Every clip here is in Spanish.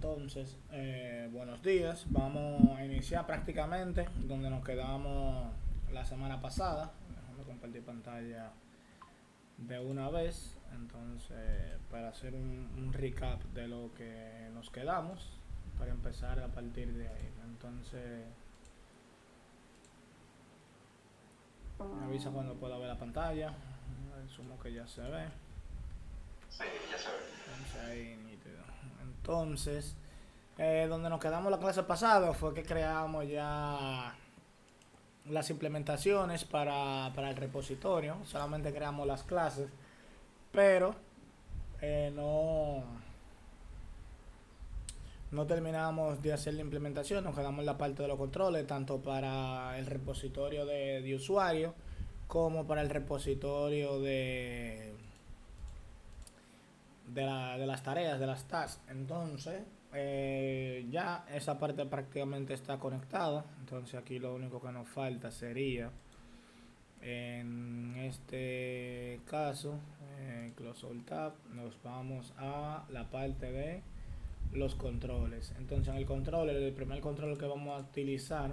Entonces, buenos días. Vamos a iniciar prácticamente donde nos quedamos la semana pasada. Déjame compartir pantalla de una vez. Entonces, para hacer un recap de lo que nos quedamos, para empezar a partir de ahí. Entonces, me avisa cuando pueda ver la pantalla. Asumo que ya se ve. Sí, ya se ve. Entonces, ahí nítido. Entonces, donde nos quedamos la clase pasada fue que creamos ya las implementaciones para el repositorio. Solamente creamos las clases, pero no terminamos de hacer la implementación. Nos quedamos en la parte de los controles, tanto para el repositorio de usuario como para el repositorio de las tareas, de las tasks. Entonces, ya esa parte prácticamente está conectada. Entonces aquí lo único que nos falta sería, en este caso, close all tab, nos vamos a la parte de los controles. Entonces en el controller, el primer control que vamos a utilizar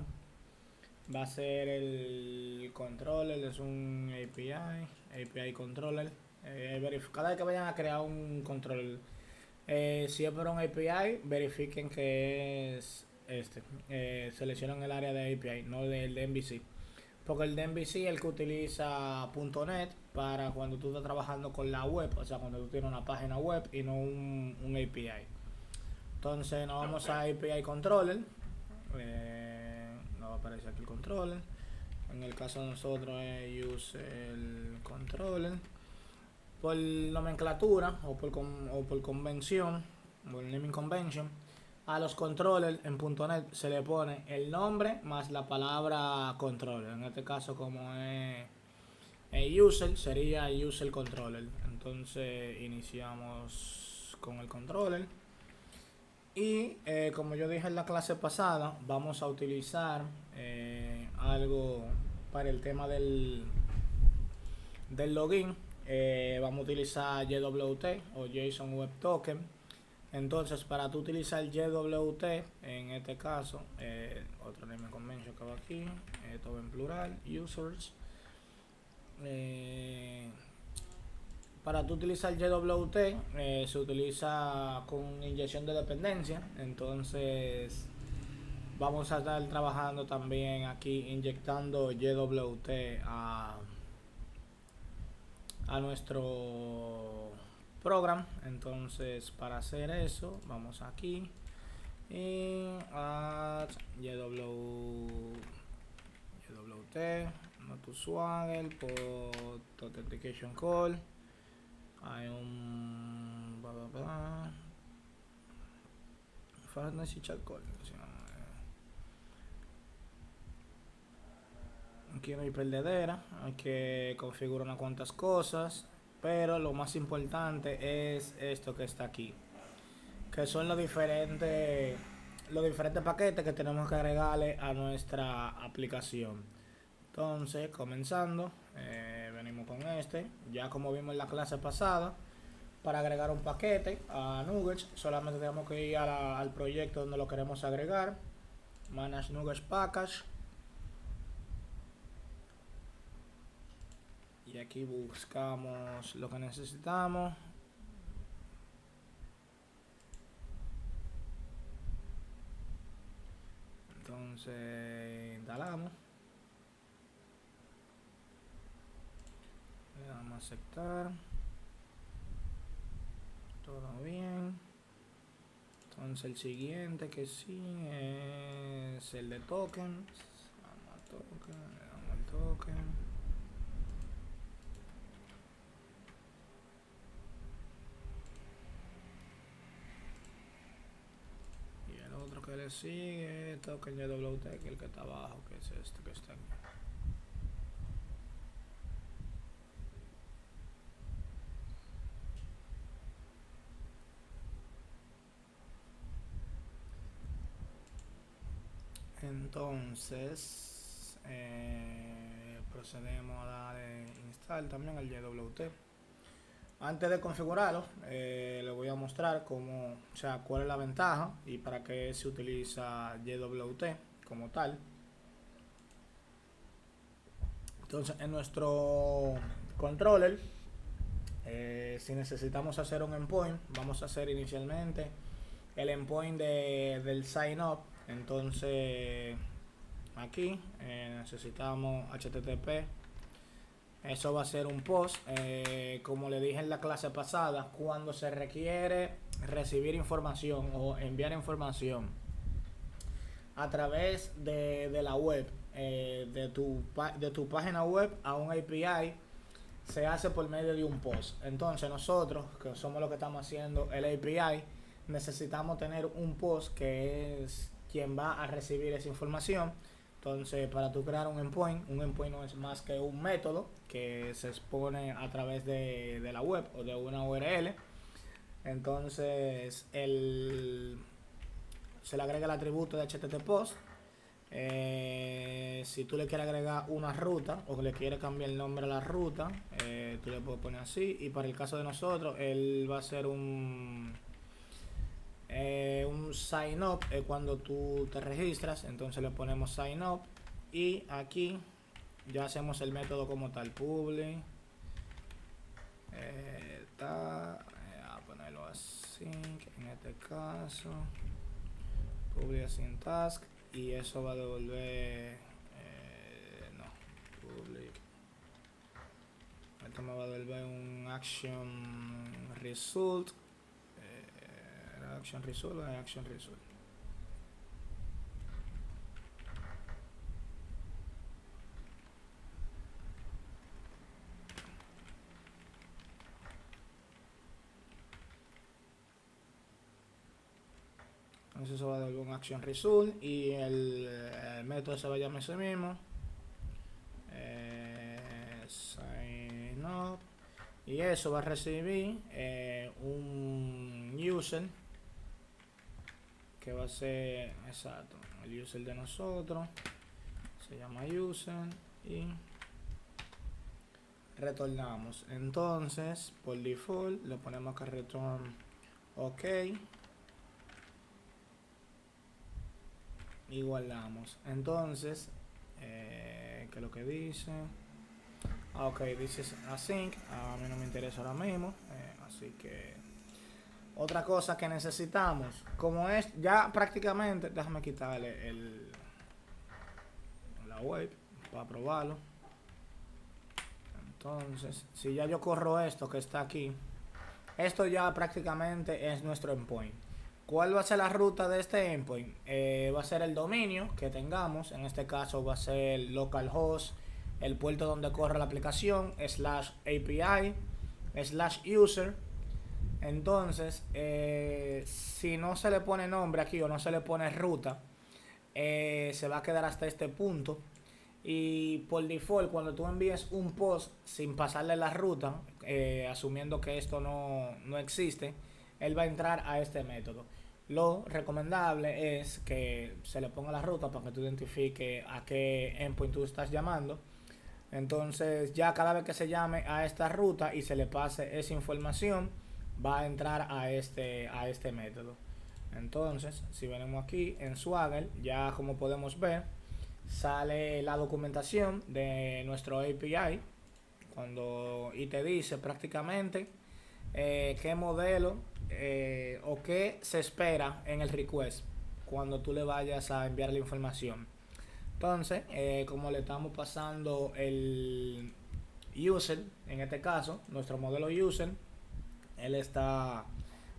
va a ser el controller, es un API controller. Cada vez que vayan a crear un control, si es por un API, verifiquen que es este. Seleccionen el área de API, no del de MVC. Porque el de MVC es el que utiliza .NET para cuando tú estás trabajando con la web, o sea, cuando tú tienes una página web y no un API. Entonces nos vamos a Ok. API Controller. Nos va a aparecer aquí el controller. En el caso de nosotros es use el controller. Por nomenclatura o por convención, por naming convention, a los controllers en .NET se le pone el nombre más la palabra controller. En este caso, como es user, sería user controller. Entonces iniciamos con el controller. Y como yo dije en la clase pasada, vamos a utilizar algo para el tema del login. Vamos a utilizar JWT o JSON Web Token. Entonces, para tú utilizar JWT, en este caso, otro name convention que va aquí, todo en plural, users. Eh, para tú utilizar JWT, se utiliza con inyección de dependencia. Entonces, vamos a estar trabajando también aquí inyectando JWT a nuestro program. Entonces, para hacer eso, vamos aquí y add JWT, not to swagger, por authentication call. Hay un Farnese chat call. Aquí no hay perdedera, hay que configurar unas cuantas cosas, pero lo más importante es esto que está aquí, que son los diferentes paquetes que tenemos que agregarle a nuestra aplicación. Entonces, comenzando, venimos con este. Ya como vimos en la clase pasada, para agregar un paquete a Nuggets, solamente tenemos que ir al proyecto donde lo queremos agregar. Manage Nuggets Package. Y aquí buscamos lo que necesitamos. Entonces, instalamos. Le damos a aceptar. Todo bien. Entonces el siguiente que sí es el de tokens. Vamos a token, le damos el token. Y el otro que le sigue es token JWT, que es el que está abajo, que es este que está aquí. Entonces, procedemos a dar install también al JWT. Antes de configurarlo, le voy a mostrar cómo, o sea, cuál es la ventaja y para qué se utiliza JWT como tal. Entonces, en nuestro controller, si necesitamos hacer un endpoint, vamos a hacer inicialmente el endpoint del sign up. Entonces, aquí necesitamos HTTP. Eso va a ser un post, como le dije en la clase pasada, cuando se requiere recibir información o enviar información a través de la web, de tu página web a un API, se hace por medio de un post. Entonces nosotros, que somos los que estamos haciendo el API, necesitamos tener un post que es quien va a recibir esa información. Entonces, para tú crear un endpoint no es más que un método que se expone a través de la web o de una URL. Entonces, se le agrega el atributo de HTTPost. Si tú le quieres agregar una ruta o le quieres cambiar el nombre a la ruta, tú le puedes poner así. Y para el caso de nosotros, él va a ser un sign up cuando tú te registras. Entonces le ponemos sign up y aquí ya hacemos el método como tal, public, a ponerlo así en este caso, public async task, y eso va a devolver no, public, esto me va a devolver un action result. Action result o action result. Entonces eso va a dar un action result y el método se va a llamar ese mismo, sign up, y eso va a recibir un user que va a ser, exacto, el user de nosotros, se llama user, y retornamos. Entonces, por default, le ponemos acá return OK y guardamos. Entonces, ¿qué es lo que dice? Ok, dice async, a mí no me interesa ahora mismo, así que otra cosa que necesitamos, como es ya prácticamente, déjame quitarle la web para probarlo. Entonces, si ya yo corro esto que está aquí, esto ya prácticamente es nuestro endpoint. ¿Cuál va a ser la ruta de este endpoint? Va a ser el dominio que tengamos, en este caso va a ser localhost, el puerto donde corre la aplicación, /API, /user. Entonces, si no se le pone nombre aquí o no se le pone ruta, se va a quedar hasta este punto. Y por default, cuando tú envíes un post sin pasarle la ruta, asumiendo que esto no existe, él va a entrar a este método. Lo recomendable es que se le ponga la ruta para que tú identifiques a qué endpoint tú estás llamando. Entonces, ya cada vez que se llame a esta ruta y se le pase esa información, va a entrar a este método. Entonces, si venimos aquí en Swagger, ya como podemos ver, sale la documentación de nuestro API y te dice prácticamente qué modelo o qué se espera en el request cuando tú le vayas a enviar la información. Entonces, como le estamos pasando el user, en este caso, nuestro modelo user, él está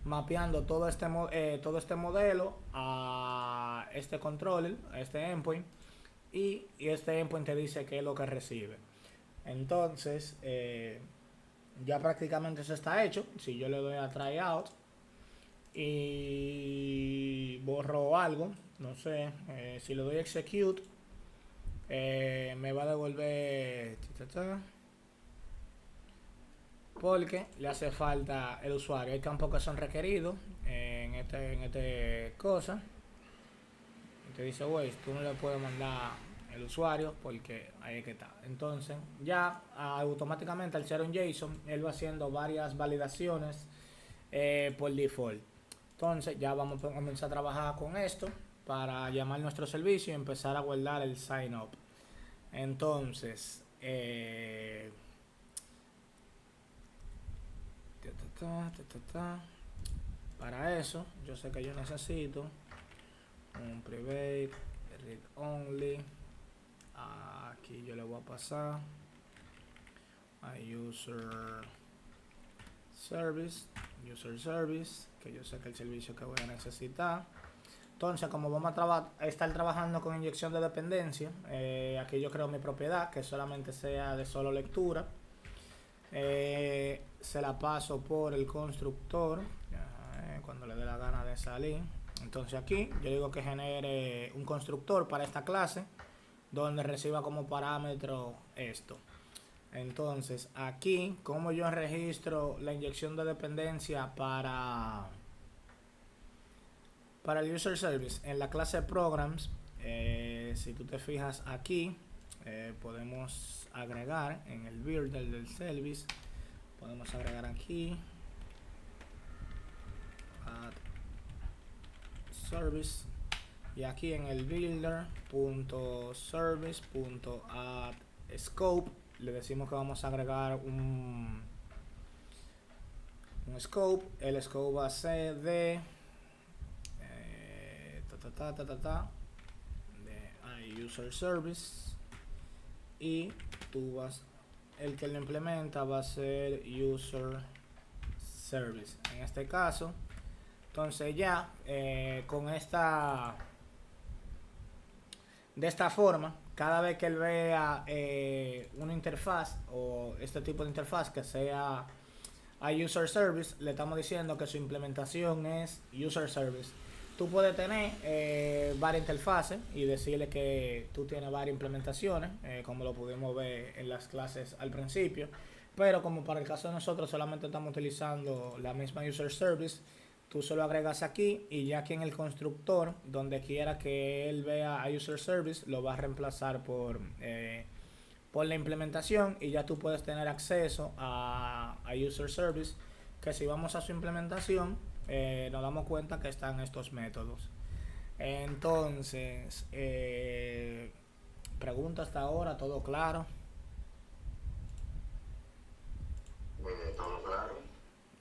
mapeando todo este modelo a este controller, a este endpoint, y este endpoint te dice qué es lo que recibe. Entonces, ya prácticamente eso está hecho. Si yo le doy a tryout y borro algo, no sé, si le doy execute, me va a devolver porque le hace falta el usuario. Hay campos que son requeridos en este cosa. Y te dice, güey, tú no le puedes mandar el usuario porque ahí es que está. Entonces, ya automáticamente al ser un JSON, él va haciendo varias validaciones por default. Entonces ya vamos a comenzar a trabajar con esto para llamar nuestro servicio y empezar a guardar el sign up. Entonces, para eso yo sé que yo necesito un private read only. Aquí yo le voy a pasar a user service, que yo sé que el servicio que voy a necesitar. Entonces, como vamos a estar trabajando con inyección de dependencia, aquí yo creo mi propiedad, que solamente sea de solo lectura. Se la paso por el constructor, cuando le dé la gana de salir. Entonces aquí yo digo que genere un constructor para esta clase, donde reciba como parámetro esto. Entonces aquí, como yo registro la inyección de dependencia para el user service en la clase programs, si tú te fijas aquí, podemos agregar en el builder del service, podemos agregar aquí add service, y aquí en el builder.service.add_scope le decimos que vamos a agregar un scope. El scope va a ser de de user service, y el que lo implementa va a ser user service en este caso. Entonces ya con de esta forma, cada vez que él vea una interfaz o este tipo de interfaz que sea a user service, le estamos diciendo que su implementación es user service. Tú puedes tener varias interfaces y decirle que tú tienes varias implementaciones, como lo pudimos ver en las clases al principio, pero como para el caso de nosotros solamente estamos utilizando la misma user service, tú solo agregas aquí, y ya aquí en el constructor, donde quiera que él vea a user service, lo va a reemplazar por la implementación, y ya tú puedes tener acceso a user service, que si vamos a su implementación nos damos cuenta que están estos métodos. Entonces, pregunta hasta ahora, ¿todo claro? Todo claro.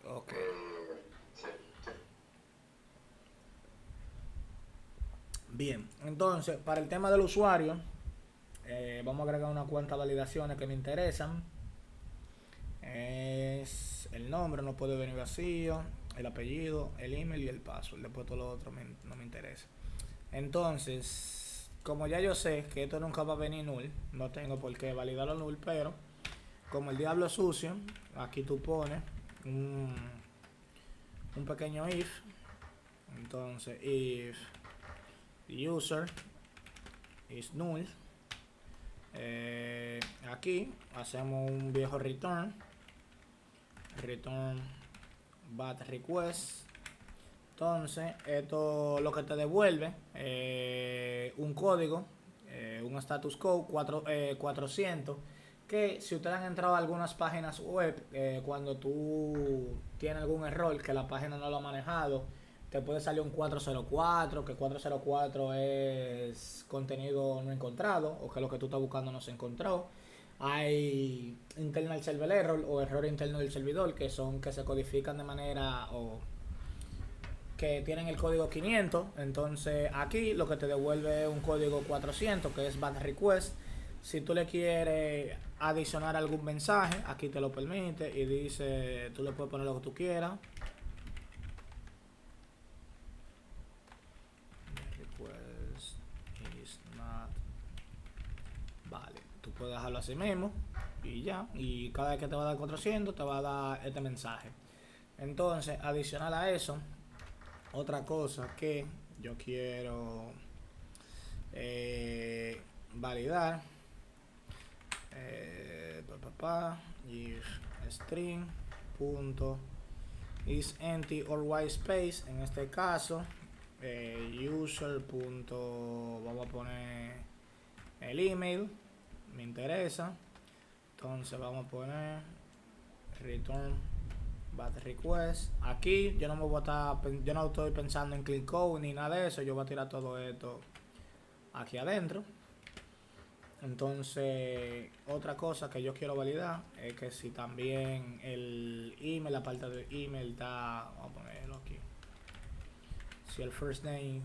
Ok. Sí, sí. Bien, entonces para el tema del usuario, vamos a agregar una cuanta de validaciones que me interesan. Es el nombre, no puede venir vacío, el apellido, el email y el password. Después todo lo otro no me interesa. Entonces, como ya yo sé que esto nunca va a venir null, no tengo por qué validarlo null, pero como el diablo es sucio, aquí tú pones un pequeño if. Entonces, if user is null, aquí hacemos un viejo return bad request. Entonces esto lo que te devuelve un código, un status code 400, que si ustedes han entrado a algunas páginas web, cuando tú tienes algún error que la página no lo ha manejado, te puede salir un 404, que 404 es contenido no encontrado, o que lo que tú estás buscando no se encontró. Hay internal server error o error interno del servidor, que son que se codifican de manera o que tienen el código 500. Entonces aquí lo que te devuelve es un código 400, que es bad request. Si tú le quieres adicionar algún mensaje, aquí te lo permite y dice, tú le puedes poner lo que tú quieras. Request is not vale. Tú puedes dejarlo así mismo y ya. Y cada vez que te va a dar 400 te va a dar este mensaje. Entonces, adicional a eso, otra cosa que yo quiero validar, if string punto is empty or white space, en este caso user punto, vamos a poner el email, me interesa. Entonces vamos a poner return bad request. Aquí yo no me voy a yo no estoy pensando en clean code ni nada de eso. Yo voy a tirar todo esto aquí adentro. Entonces, otra cosa que yo quiero validar es que si también el email, la parte del email está, vamos a ponerlo aquí, si el first name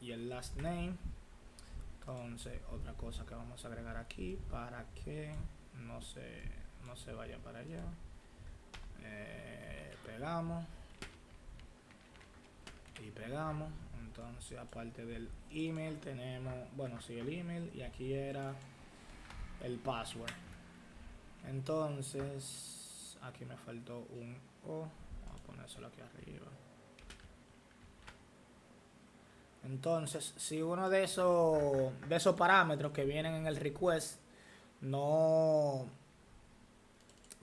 y el last name. Entonces, otra cosa que vamos a agregar aquí para que no se vaya para allá. Pegamos y pegamos. Entonces, aparte del email tenemos, bueno, sí, el email, y aquí era el password. Entonces, aquí me faltó un O, vamos a ponérselo aquí arriba. Entonces, si uno de esos parámetros que vienen en el request no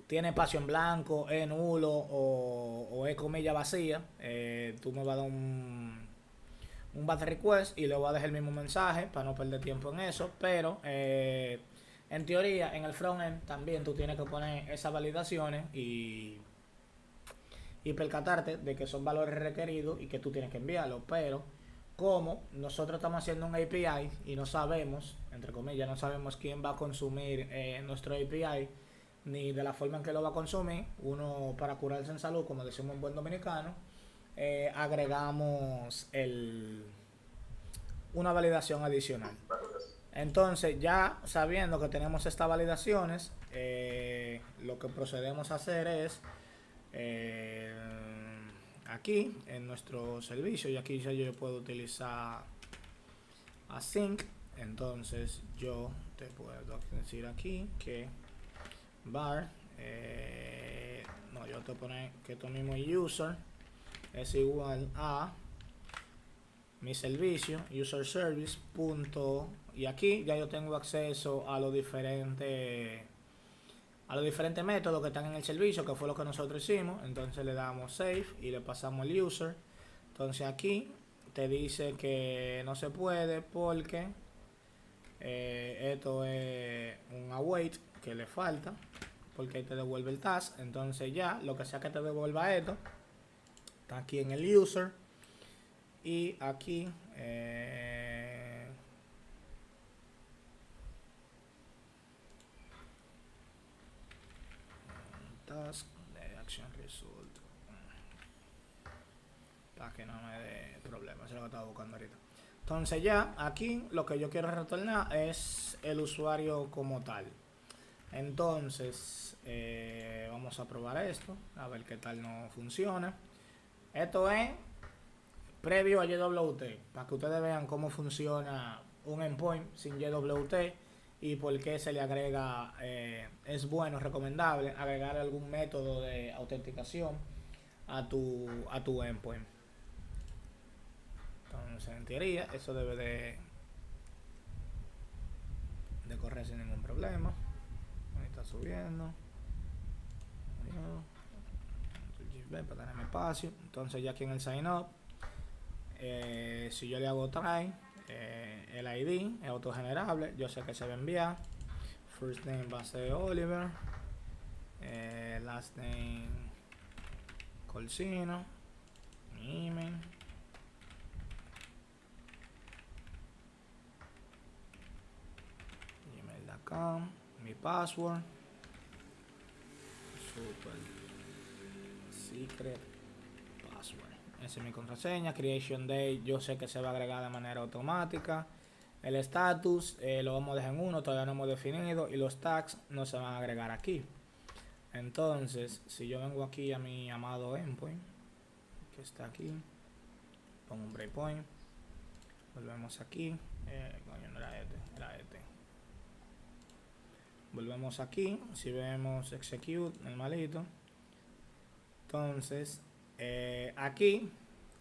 tiene espacio en blanco, es nulo o es comilla vacía, tú me vas a dar un bad request y le voy a dejar el mismo mensaje para no perder tiempo en eso. Pero en teoría en el frontend también tú tienes que poner esas validaciones y percatarte de que son valores requeridos y que tú tienes que enviarlo. Pero como nosotros estamos haciendo un API y no sabemos, entre comillas, no sabemos quién va a consumir nuestro API ni de la forma en que lo va a consumir, uno, para curarse en salud, como decimos en buen dominicano, agregamos una validación adicional. Entonces, ya sabiendo que tenemos estas validaciones, lo que procedemos a hacer es aquí en nuestro servicio, y aquí ya yo puedo utilizar async. Entonces yo te puedo decir aquí que var no, yo te poner que esto mismo user es igual a mi servicio user service punto, y aquí ya yo tengo acceso a los diferentes métodos que están en el servicio, que fue lo que nosotros hicimos. Entonces le damos save y le pasamos el user. Entonces aquí te dice que no se puede porque esto es un await que le falta, porque ahí te devuelve el task. Entonces ya lo que sea que te devuelva esto está aquí en el user, y aquí task de action result, para que no me dé problemas. Eso es lo que estaba buscando ahorita. Entonces ya aquí lo que yo quiero retornar es el usuario como tal. Entonces vamos a probar esto, a ver qué tal nos funciona. Esto es previo a JWT, para que ustedes vean cómo funciona un endpoint sin JWT y por qué se le agrega, es bueno, recomendable agregar algún método de autenticación a tu endpoint. Entonces, en teoría, eso debe de correr sin ningún problema. Ahí está subiendo. Para tener espacio. Entonces, ya aquí en el sign up, si yo le hago try, el ID es autogenerable, yo sé que se va a enviar. First name va a ser Oliver, last name Colcino, mi email, gmail.com, mi password, super secret password. Esa es mi contraseña. Creation date, yo sé que se va a agregar de manera automática. El status lo vamos a dejar en 1, todavía no hemos definido, y los tags no se van a agregar aquí. Entonces, si yo vengo aquí a mi amado endpoint, que está aquí, pongo un breakpoint, volvemos aquí, coño, no era este. Volvemos aquí, si vemos execute, normalito. Entonces, aquí,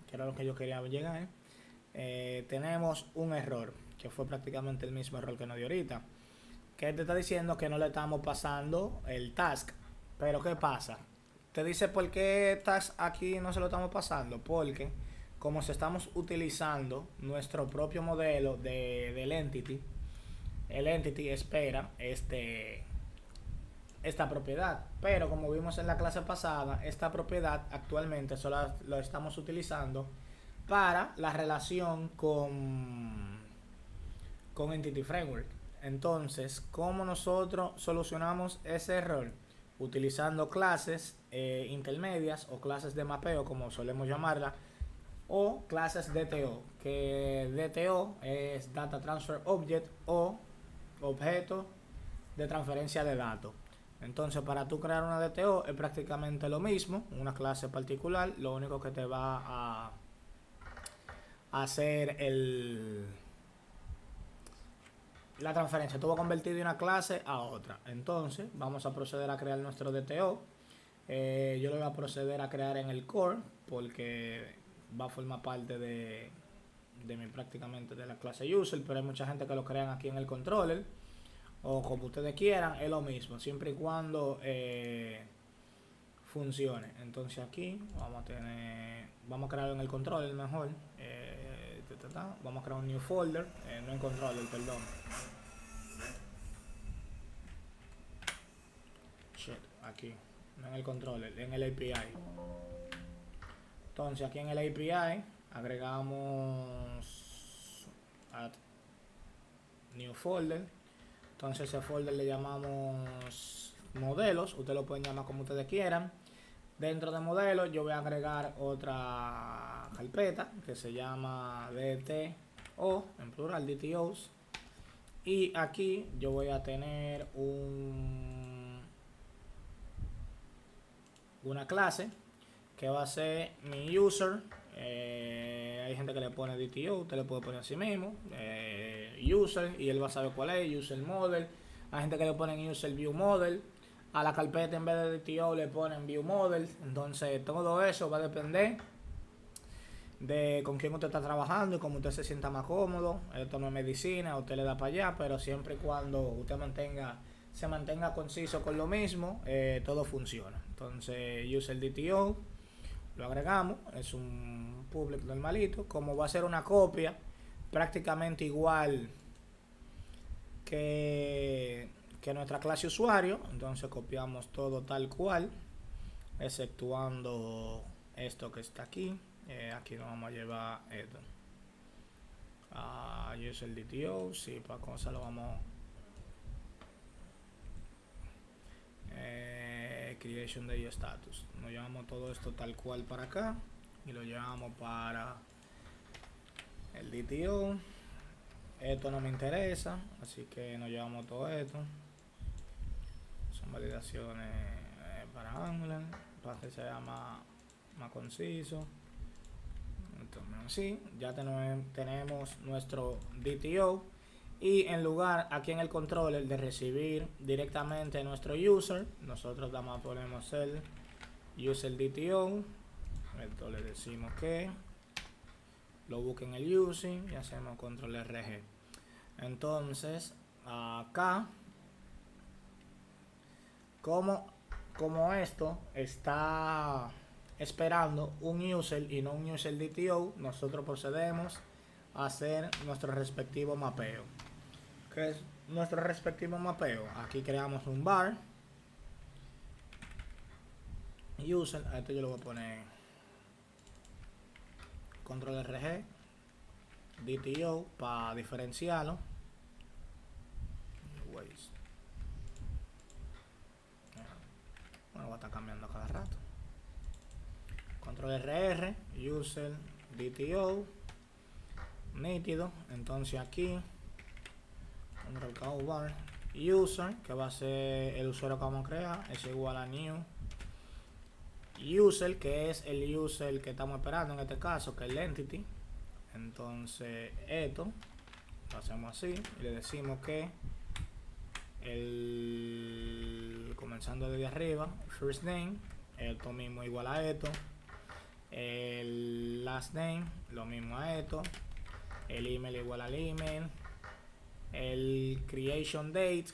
que era lo que yo quería llegar, tenemos un error, que fue prácticamente el mismo error que nos dio ahorita, que te está diciendo que no le estamos pasando el task. Pero ¿qué pasa? Te dice por qué task aquí no se lo estamos pasando, porque como si estamos utilizando nuestro propio modelo del entity, el entity espera esta propiedad. Pero como vimos en la clase pasada, esta propiedad actualmente solo lo estamos utilizando para la relación con Entity Framework. Entonces, ¿cómo nosotros solucionamos ese error? Utilizando clases intermedias o clases de mapeo, como solemos llamarla, o clases DTO, que DTO es Data Transfer Object o objeto de transferencia de datos. Entonces, para tú crear una DTO es prácticamente lo mismo, una clase particular, lo único que te va a hacer la transferencia. Tú vas a convertir de una clase a otra. Entonces, vamos a proceder a crear nuestro DTO. Yo lo voy a proceder a crear en el core porque va a formar parte de mi prácticamente de la clase user, pero hay mucha gente que lo crean aquí en el controller o como ustedes quieran, es lo mismo, siempre y cuando funcione. Entonces aquí vamos a crear en el controller mejor. Vamos a crear un new folder, no en controller, perdón. Aquí, no en el controller, en el API. Entonces aquí en el API agregamos add new folder. Entonces ese folder le llamamos modelos, ustedes lo pueden llamar como ustedes quieran. Dentro de modelos yo voy a agregar otra carpeta que se llama DTO, en plural DTOs. Y aquí yo voy a tener una clase que va a ser mi user. Hay gente que le pone DTO, usted le puede poner así mismo, user, y él va a saber cuál es, user model. Hay gente que le ponen user view model. A la carpeta en vez de DTO le ponen view model. Entonces todo eso va a depender de con quién usted está trabajando y cómo usted se sienta más cómodo. Esto no es medicina, usted le da para allá, pero siempre y cuando usted se mantenga conciso con lo mismo, todo funciona. Entonces user DTO lo agregamos, es un public normalito, como va a ser una copia prácticamente igual que nuestra clase usuario. Entonces copiamos todo tal cual, exceptuando esto que está aquí. Aquí nos vamos a llevar esto a user DTO, sí, para cosas lo vamos creation day status, nos llevamos todo esto tal cual para acá y lo llevamos para el DTO. Esto no me interesa, así que nos llevamos todo esto. Son validaciones para Angular, para que sea más conciso. Entonces, sí, ya tenemos nuestro DTO. Y en lugar aquí en el controller de recibir directamente nuestro user, nosotros ponemos el user DTO. Esto le decimos que lo busque en el using y hacemos control RG. Entonces acá, como esto está esperando un user y no un user DTO, nosotros procedemos a hacer nuestro respectivo mapeo. ¿Qué es nuestro respectivo mapeo? Aquí creamos un var user, a esto yo le voy a poner control RG DTO para diferenciarlo. Bueno, va a estar cambiando cada rato. Control RR user DTO nítido. Entonces aquí control KO bar user, que va a ser el usuario que vamos a crear, es igual a new user, que es el user que estamos esperando en este caso, que es el entity. Entonces esto lo hacemos así y le decimos que comenzando desde arriba, first name, esto mismo igual a esto, el last name lo mismo a esto, el email igual al email, el creation date,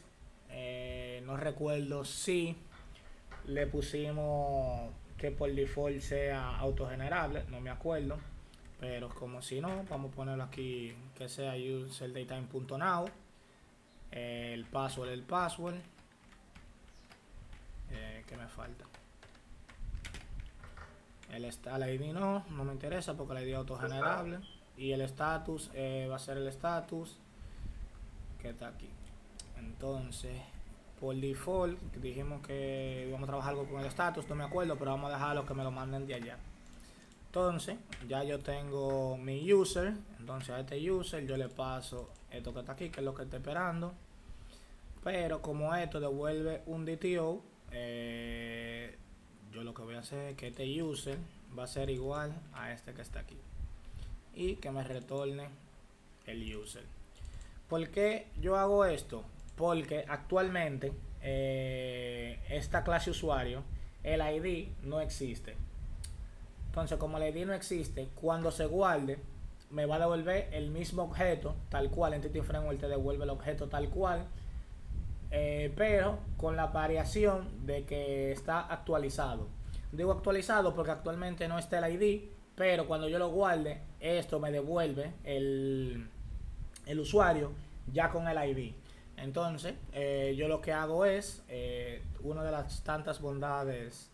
no recuerdo si le pusimos que por default sea autogenerable, no me acuerdo, pero como si no, vamos a ponerlo aquí que sea userDatetime.now, el password, ¿Qué me falta? El ID no me interesa porque el ID es autogenerable. Y el status va a ser el status que está aquí. Entonces, por default, dijimos que íbamos a trabajar algo con el status, no me acuerdo, pero vamos a dejarlo que me lo manden de allá. Entonces, ya yo tengo mi user. Entonces a este user yo le paso esto que está aquí, que es lo que estoy esperando. Pero como esto devuelve un DTO, yo lo que voy a hacer es que este user va a ser igual a este que está aquí. Y que me retorne el user. ¿Por qué yo hago esto? Porque actualmente esta clase usuario, el ID no existe. Entonces, como el ID no existe, cuando se guarde, me va a devolver el mismo objeto, tal cual. Entity Framework te devuelve el objeto tal cual, pero con la variación de que está actualizado. Digo actualizado porque actualmente no está el ID, pero cuando yo lo guarde, esto me devuelve el usuario ya con el ID. Entonces, yo lo que hago es, una de las tantas bondades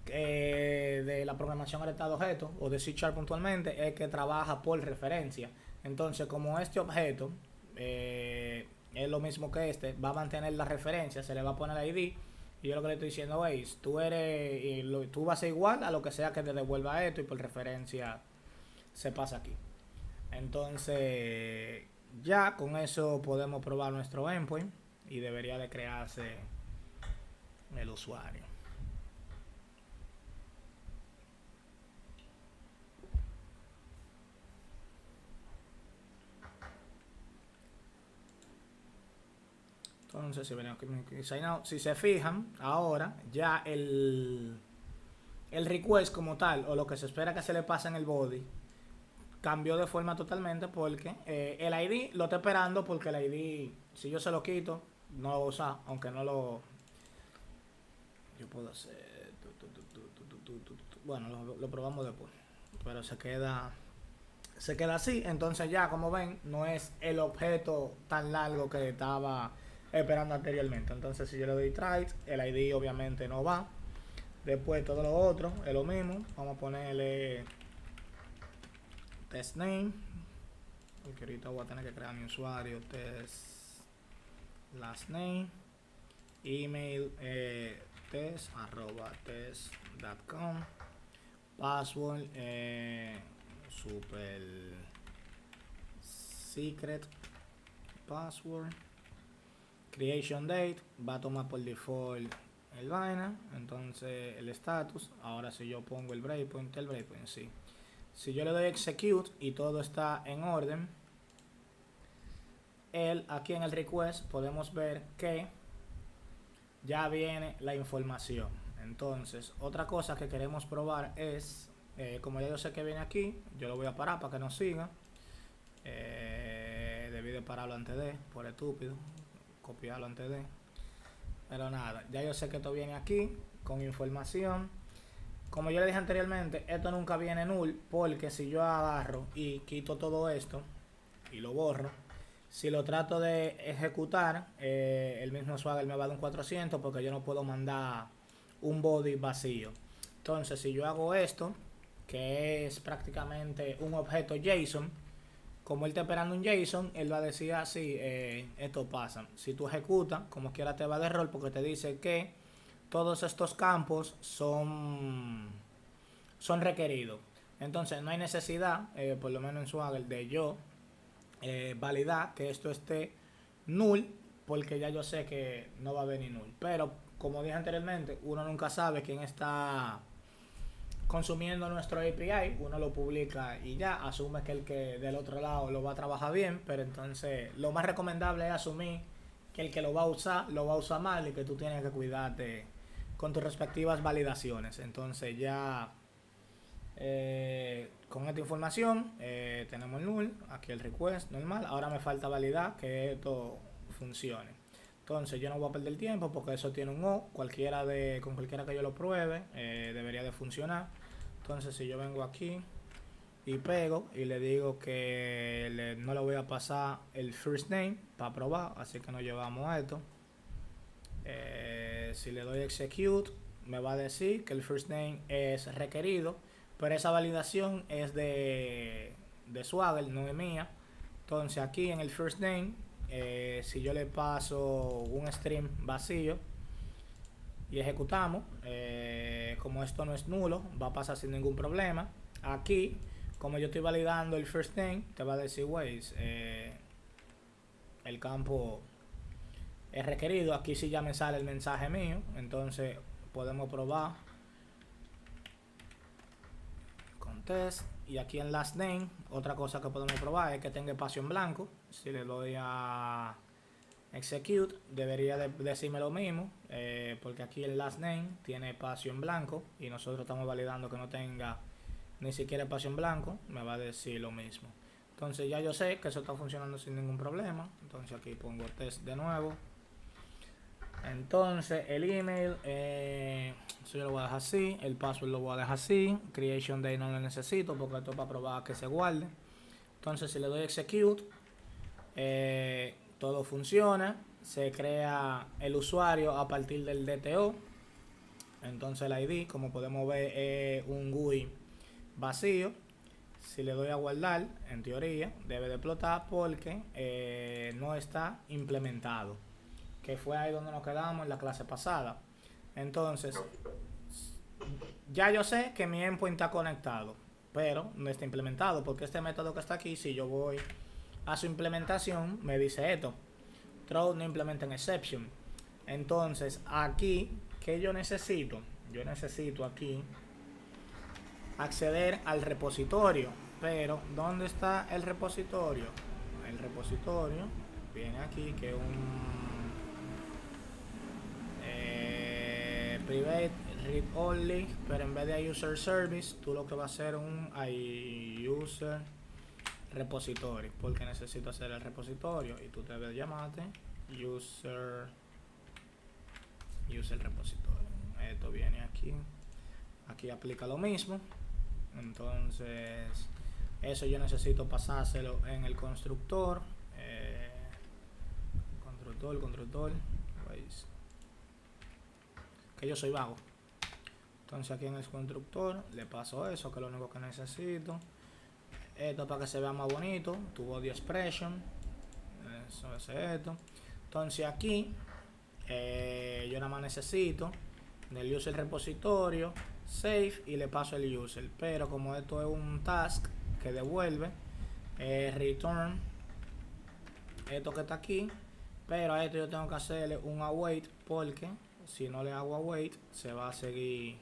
de la programación orientada a objetos o de C# puntualmente es que trabaja por referencia. Entonces, como este objeto es lo mismo que este, va a mantener la referencia, se le va a poner el ID. Y yo lo que le estoy diciendo es, tú vas a ser igual a lo que sea que te devuelva esto y por referencia se pasa aquí. Entonces, ya con eso podemos probar nuestro endpoint y debería de crearse el usuario. Entonces, si venimos aquí, sign out, si se fijan, ahora ya el request como tal, o lo que se espera que se le pase en el body, cambió de forma totalmente porque el ID lo está esperando porque el ID, si yo se lo quito, no lo va a usar, aunque no lo... Yo puedo hacer... Bueno, lo probamos después, pero se queda así. Entonces ya, como ven, no es el objeto tan largo que estaba esperando anteriormente. Entonces si yo le doy try, el ID obviamente no va. Después todo lo otro es lo mismo. Vamos a ponerle test name, porque ahorita voy a tener que crear mi usuario. Test last name, email test@test.com, password super secret password, creation date, va a tomar por default el vaina. Entonces el status, ahora si yo pongo el breakpoint sí. Si yo le doy execute y todo está en orden, aquí en el request podemos ver que ya viene la información. Entonces otra cosa que queremos probar es, como ya yo sé que viene aquí, yo lo voy a parar para que nos siga. Debí de pararlo antes de, por estúpido, copiarlo antes de, pero nada, ya yo sé que esto viene aquí con información. Como yo le dije anteriormente, esto nunca viene null, porque si yo agarro y quito todo esto y lo borro, si lo trato de ejecutar, el mismo Swagger me va a dar un 400 porque yo no puedo mandar un body vacío. Entonces si yo hago esto, que es prácticamente un objeto JSON, como él está esperando un JSON, él va a decir así, esto pasa. Si tú ejecutas, como quiera te va a dar error porque te dice que todos estos campos son requeridos. Entonces no hay necesidad, por lo menos en Swagger, de yo validar que esto esté null, porque ya yo sé que no va a venir null. Pero como dije anteriormente, uno nunca sabe quién está consumiendo nuestro API, uno lo publica y ya asume que el que del otro lado lo va a trabajar bien, pero entonces lo más recomendable es asumir que el que lo va a usar mal y que tú tienes que cuidarte con tus respectivas validaciones. Entonces ya con esta información tenemos el null, aquí el request normal. Ahora me falta validar que esto funcione. Entonces yo no voy a perder tiempo porque eso tiene un O, con cualquiera que yo lo pruebe debería de funcionar. Entonces si yo vengo aquí y pego y le digo que no le voy a pasar el first name para probar, así que nos llevamos a esto. si le doy execute, me va a decir que el first name es requerido, pero esa validación es de Swagger, no es mía. Entonces aquí en el first name, si yo le paso un string vacío y ejecutamos, como esto no es nulo, va a pasar sin ningún problema. Aquí, como yo estoy validando el first name, te va a decir, Waze, el campo es requerido. Aquí sí ya me sale el mensaje mío, entonces podemos probar con test. Y aquí en last name, otra cosa que podemos probar es que tenga espacio en blanco. Si le doy a execute, debería decirme lo mismo, porque aquí el last name tiene espacio en blanco y nosotros estamos validando que no tenga ni siquiera espacio en blanco. Me va a decir lo mismo. Entonces ya yo sé que eso está funcionando sin ningún problema. Entonces aquí pongo test de nuevo. Entonces el email, eso yo lo voy a dejar así, el password lo voy a dejar así, creation date no lo necesito porque esto es para probar que se guarde. Entonces si le doy execute, todo funciona, se crea el usuario a partir del DTO. Entonces el ID, como podemos ver, es un GUI vacío. Si le doy a guardar, en teoría debe de explotar porque no está implementado, que fue ahí donde nos quedamos en la clase pasada. Entonces, ya yo sé que mi endpoint está conectado, pero no está implementado, porque este método que está aquí, si yo voy a su implementación, me dice esto: throw no implementing exception. Entonces, aquí, ¿qué yo necesito? Yo necesito aquí acceder al repositorio. Pero, ¿dónde está el repositorio? El repositorio viene aquí, que es un private read only, pero en vez de user service, tú lo que va a hacer un user repository, porque necesito hacer el repositorio y tú debes llamarte user repository. Esto viene aquí, aquí aplica lo mismo. Entonces eso yo necesito pasárselo en el constructor, constructor, pues, que yo soy vago. Entonces aquí en el constructor le paso eso, que es lo único que necesito. Esto para que se vea más bonito, tu body expression, eso es esto. Entonces aquí yo nada más necesito del user repositorio save y le paso el user, pero como esto es un task que devuelve, return esto que está aquí, pero a esto yo tengo que hacerle un await, porque si no le hago await se va a seguir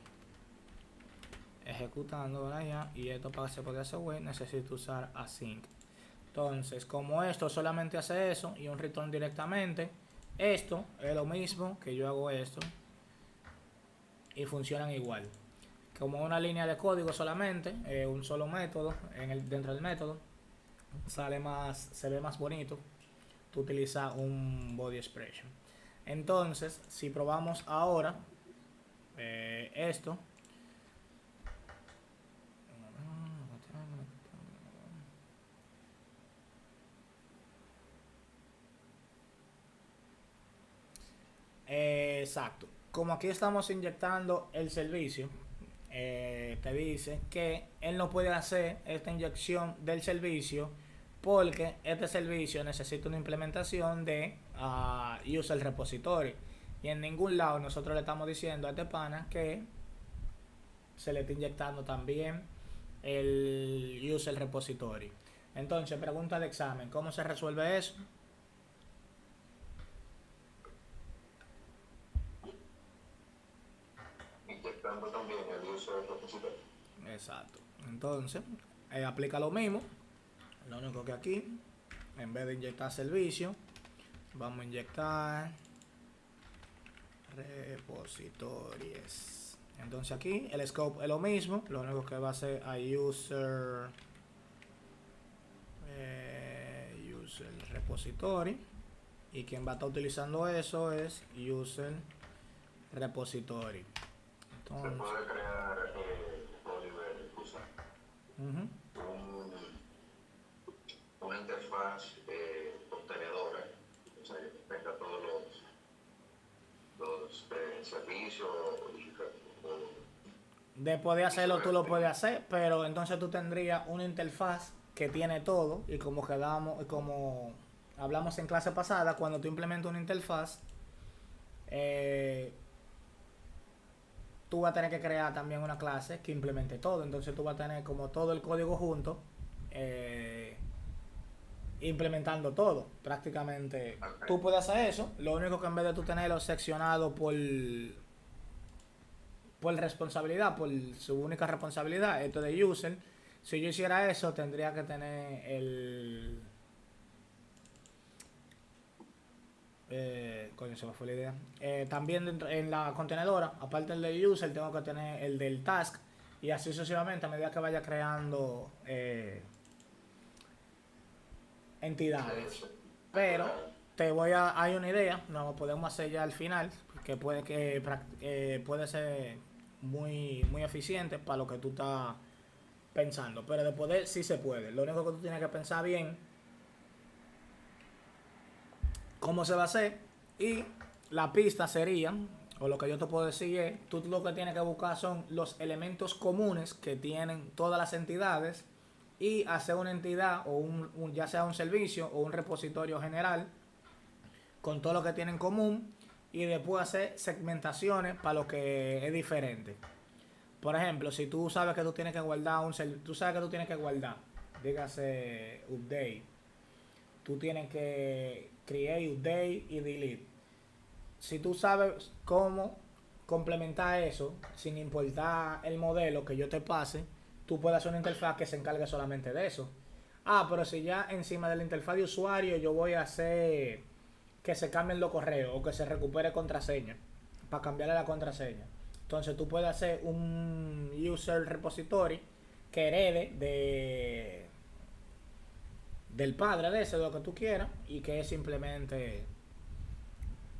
ejecutando allá, y esto para que se pueda hacer await necesito usar async. Entonces, como esto solamente hace eso y un return directamente, esto es lo mismo que yo hago esto y funcionan igual. Como una línea de código solamente, un solo método dentro del método, se ve más bonito. Tú utilizas un body expression. Entonces, si probamos ahora esto, exacto, como aquí estamos inyectando el servicio, te dice que él no puede hacer esta inyección del servicio porque este servicio necesita una implementación de user repository, y en ningún lado nosotros le estamos diciendo a este pana que se le está inyectando también el user repository. Entonces, pregunta de examen: ¿cómo se resuelve eso? Inyectando también el user repository. Exacto. Entonces, aplica lo mismo. Lo único que aquí, en vez de inyectar servicio, vamos a inyectar repositorios. Entonces aquí el scope es lo mismo, lo único que va a ser a user repository, y quien va a estar utilizando eso es user repository. Entonces, se puede crear Oliver usa una interfaz contenedora, o sea, que tenga todos los Después de hacerlo tú lo puedes hacer, pero entonces tú tendrías una interfaz que tiene todo y como quedamos, como hablamos en clase pasada, cuando tú implementas una interfaz, eh, tú vas a tener que crear también una clase que implemente todo. Entonces tú vas a tener como todo el código junto, eh, implementando todo. Prácticamente tú puedes hacer eso. Lo único que en vez de tú tenerlo seccionado por responsabilidad, por su única responsabilidad, esto de user, si yo hiciera eso tendría que tener coño, se me fue la idea. También dentro, en la contenedora, aparte del de user, tengo que tener el del task y así sucesivamente a medida que vaya creando entidades. Pero hay una idea, nos podemos hacer ya al final, puede ser muy eficiente para lo que tú estás pensando. Pero de poder sí se puede. Lo único que tú tienes que pensar bien cómo se va a hacer y la pista sería, o lo que yo te puedo decir es, tú lo que tienes que buscar son los elementos comunes que tienen todas las entidades y hacer una entidad o ya sea un servicio o un repositorio general con todo lo que tienen en común y después hacer segmentaciones para lo que es diferente. Por ejemplo, si tú sabes que tú tienes que guardar dígase update, tú tienes que create, update y delete. Si tú sabes cómo complementar eso, sin importar el modelo que yo te pase, tú puedes hacer una interfaz que se encargue solamente de eso. Pero si ya encima de la interfaz de usuario yo voy a hacer que se cambien los correos o que se recupere contraseña, para cambiarle la contraseña. Entonces tú puedes hacer un user repository que herede del padre de ese, de lo que tú quieras, y que es simplemente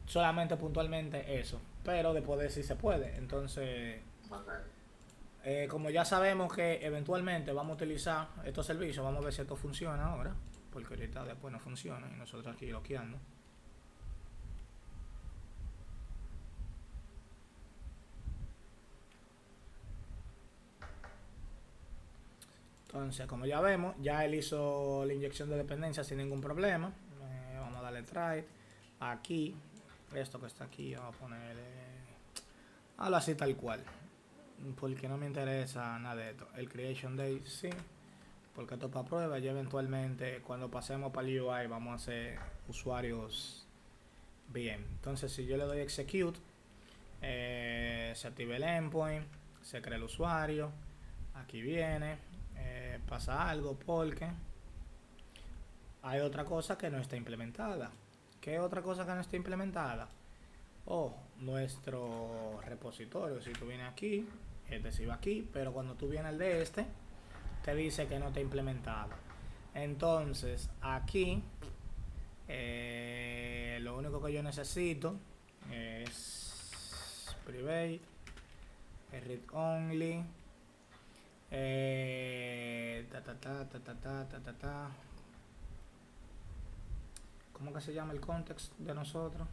solamente puntualmente eso, pero de poder sí se puede. Entonces como ya sabemos que eventualmente vamos a utilizar estos servicios, vamos a ver si esto funciona ahora, porque ahorita después no funciona y nosotros aquí bloqueando. Entonces, como ya vemos, ya él hizo la inyección de dependencia sin ningún problema. Vamos a darle try. Aquí, esto que está aquí, vamos a ponerle algo así tal cual, porque no me interesa nada de esto. El creation date sí, porque esto es para prueba. Ya eventualmente cuando pasemos para el UI vamos a hacer usuarios bien. Entonces si yo le doy execute, se activa el endpoint, se crea el usuario, aquí viene, pasa algo porque hay otra cosa que no está implementada. ¿Qué otra cosa que no está implementada? Nuestro repositorio. Si tú vienes aquí, este se va aquí, pero cuando tú vienes al de este, te dice que no está implementado. Entonces aquí lo único que yo necesito es private, read only, ¿cómo que se llama el context de nosotros?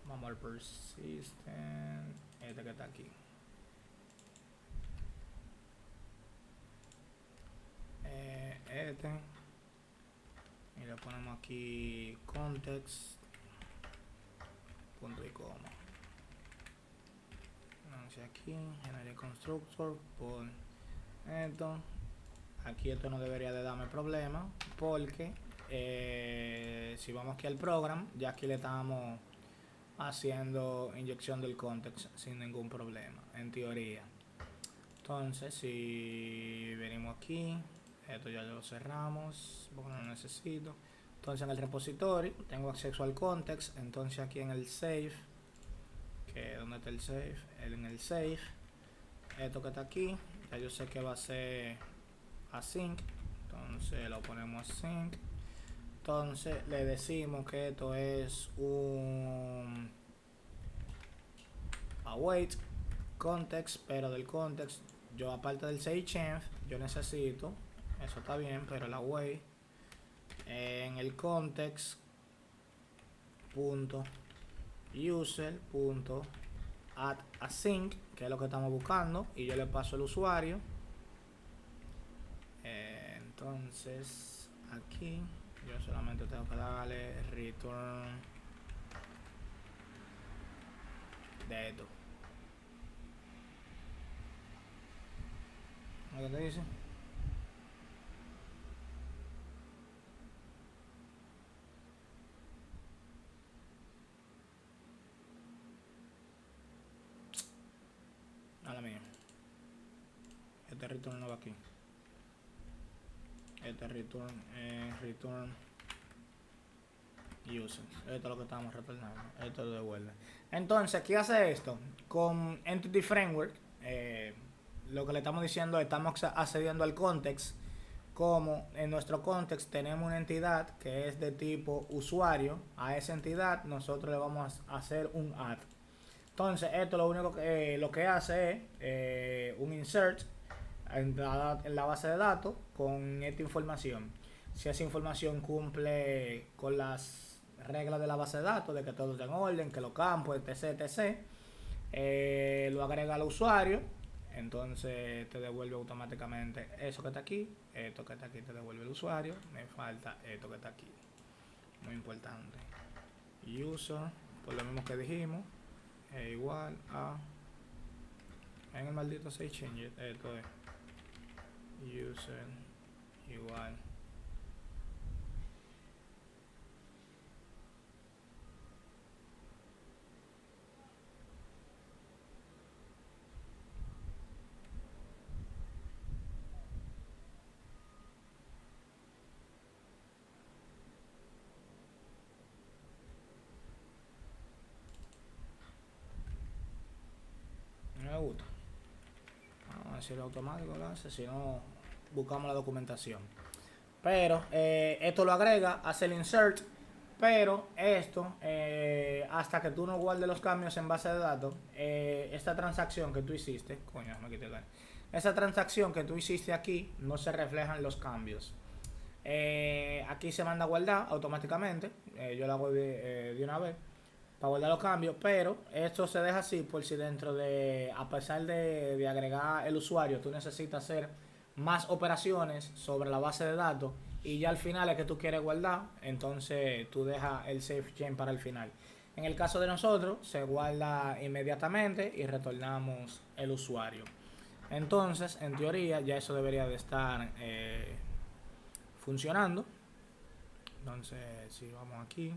Vamos al persistent, este que está aquí. Este, y le ponemos aquí context punto y coma. Entonces aquí generate constructor por esto. Aquí esto no debería de darme problema porque si vamos aquí al program, ya aquí le estamos haciendo inyección del context sin ningún problema, en teoría. Entonces si venimos aquí, esto ya lo cerramos porque no lo necesito. Entonces en el repositorio tengo acceso al context. Entonces aquí en el save, que donde está el save, en el save, esto que está aquí, ya yo sé que va a ser async. Entonces lo ponemos async. Entonces le decimos que esto es un await context, pero del context yo aparte del sagechamp yo necesito, eso está bien, pero el await en el context punto user punto add async, que es lo que estamos buscando, y yo le paso el usuario. Entonces aquí yo solamente tengo que darle return de esto. ¿Qué te dice? A la mía. Este return no va aquí. Este return user. Esto es lo que estamos retornando. Esto lo devuelve. Entonces, ¿qué hace esto? Con Entity Framework, lo que le estamos diciendo es estamos accediendo al context. Como en nuestro context tenemos una entidad que es de tipo usuario, a esa entidad nosotros le vamos a hacer un add. Entonces, esto lo único que lo que hace es un insert en la base de datos con esta información. Si esa información cumple con las reglas de la base de datos, de que todo esté en orden, que los campos, etc, etc, lo agrega al usuario, entonces te devuelve automáticamente eso que está aquí, esto que está aquí te devuelve el usuario, me falta esto que está aquí, muy importante, user, por lo mismo que dijimos, es igual a, en el maldito save change, esto es user igual no me gusta. Vamos a decirlo automático, lo hace, si no buscamos la documentación. Pero esto lo agrega, hace el insert, pero esto, hasta que tú no guardes los cambios en base de datos, esta transacción que tú hiciste, coño, me quité la... Esa transacción que tú hiciste aquí no se reflejan los cambios. Aquí se manda a guardar automáticamente, yo lo hago de una vez para guardar los cambios, pero esto se deja así por si dentro de, a pesar de agregar el usuario, tú necesitas hacer más operaciones sobre la base de datos y ya al final es que tú quieres guardar, entonces tú dejas el save chain para el final. En el caso de nosotros se guarda inmediatamente y retornamos el usuario. Entonces, en teoría, ya eso debería de estar funcionando. Entonces, si vamos aquí,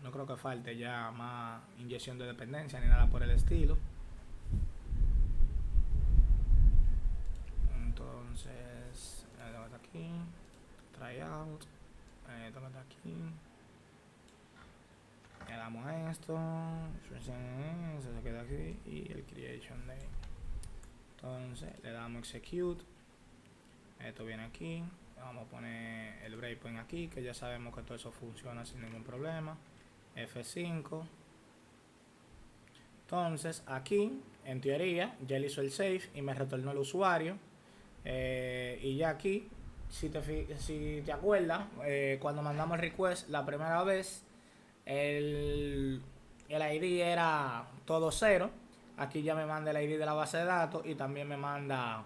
no creo que falte ya más inyección de dependencia ni nada por el estilo. Entonces, esto está aquí, tryout, esto está aquí, le damos a esto, se queda aquí y el creation day. Entonces le damos execute, esto viene aquí, vamos a poner el breakpoint aquí, que ya sabemos que todo eso funciona sin ningún problema. F5. Entonces aquí, en teoría, ya él hizo el save y me retornó el usuario. Y ya aquí, si te acuerdas, cuando mandamos el request la primera vez, el ID era todo 0. Aquí ya me manda el ID de la base de datos y también me manda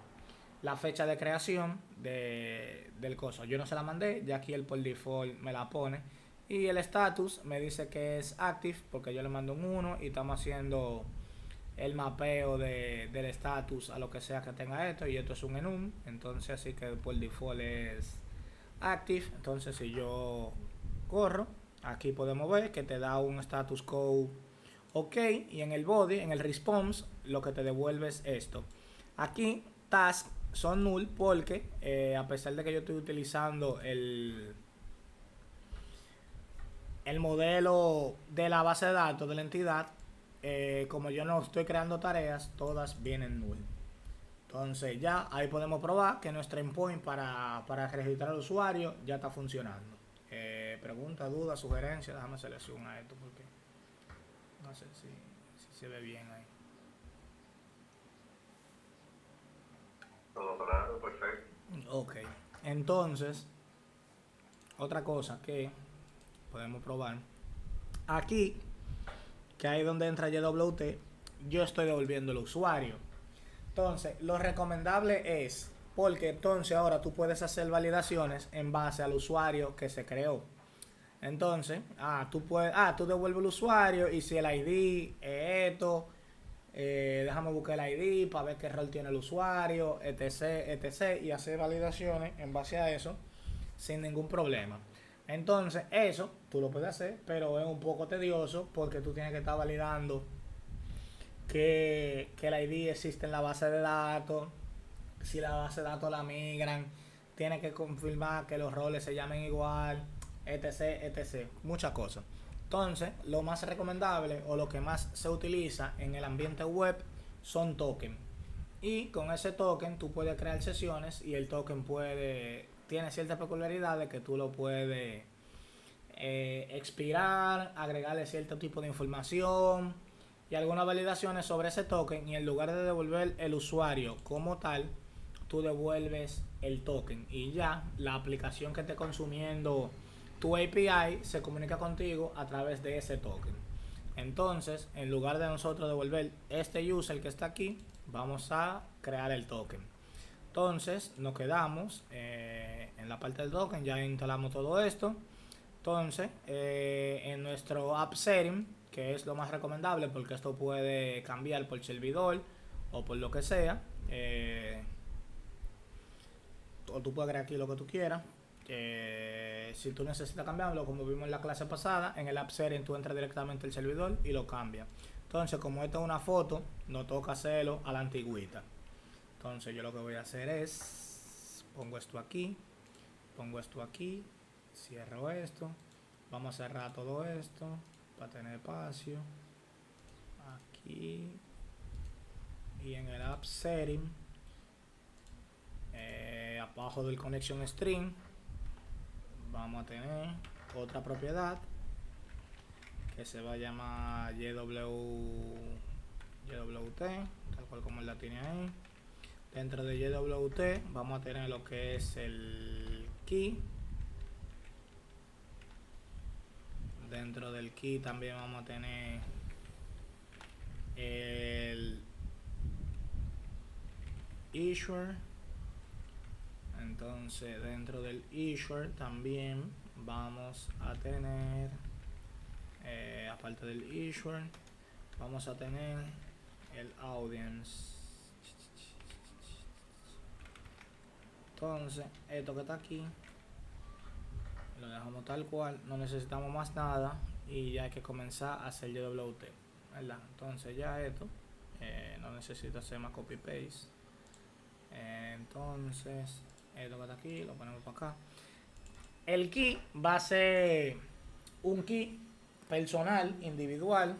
la fecha de creación del coso. Yo no se la mandé, ya aquí él por default me la pone. Y el status me dice que es active porque yo le mando un 1 y estamos haciendo el mapeo del status a lo que sea que tenga esto, y esto es un enum, entonces así que por default es active. Entonces si yo corro, aquí podemos ver que te da un status code ok, y en el body, en el response, lo que te devuelve es esto. Aquí tasks son null porque a pesar de que yo estoy utilizando el modelo de la base de datos de la entidad, como yo no estoy creando tareas, todas vienen null. Entonces ya ahí podemos probar que nuestro endpoint para registrar al usuario ya está funcionando. Pregunta, duda, sugerencia, déjame seleccionar esto porque no sé si se ve bien ahí. Todo claro, perfecto. Ok, entonces otra cosa que podemos probar. Aquí, que ahí donde entra JWT, yo estoy devolviendo el usuario. Entonces, lo recomendable es, porque entonces ahora tú puedes hacer validaciones en base al usuario que se creó. Entonces, tú devuelves el usuario y si el ID es esto, déjame buscar el ID para ver qué rol tiene el usuario, etc, y hacer validaciones en base a eso sin ningún problema. Entonces, eso tú lo puedes hacer, pero es un poco tedioso porque tú tienes que estar validando que el ID existe en la base de datos. Si la base de datos la migran, tiene que confirmar que los roles se llamen igual, etc. Muchas cosas. Entonces, lo más recomendable o lo que más se utiliza en el ambiente web son tokens. Y con ese token tú puedes crear sesiones y el token tiene ciertas peculiaridades que tú lo puedes expirar, agregarle cierto tipo de información y algunas validaciones sobre ese token, y en lugar de devolver el usuario como tal, tú devuelves el token y ya la aplicación que esté consumiendo tu API se comunica contigo a través de ese token. Entonces, en lugar de nosotros devolver este user que está aquí, vamos a crear el token. Entonces, nos quedamos en la parte del token, ya instalamos todo esto. Entonces, en nuestro app setting, que es lo más recomendable porque esto puede cambiar por servidor o por lo que sea, o tú puedes crear aquí lo que tú quieras. Si tú necesitas cambiarlo, como vimos en la clase pasada, en el app setting tú entras directamente al servidor y lo cambias. Entonces, como esta es una foto, no toca hacerlo a la antigüita. Entonces yo lo que voy a hacer es, pongo esto aquí, cierro esto, vamos a cerrar todo esto para tener espacio aquí, y en el app setting, abajo del connection string vamos a tener otra propiedad que se va a llamar JWT, tal cual como la tiene ahí. Dentro de JWT vamos a tener lo que es el key. Dentro del key también vamos a tener el issuer. Entonces dentro del issuer también vamos a tener, aparte del issuer, vamos a tener el audience. Entonces esto que está aquí lo dejamos tal cual, no necesitamos más nada y ya hay que comenzar a hacer JWT, ¿verdad? Entonces ya esto no necesito hacer más copy paste. Entonces esto que está aquí lo ponemos para acá. El key va a ser un key personal, individual,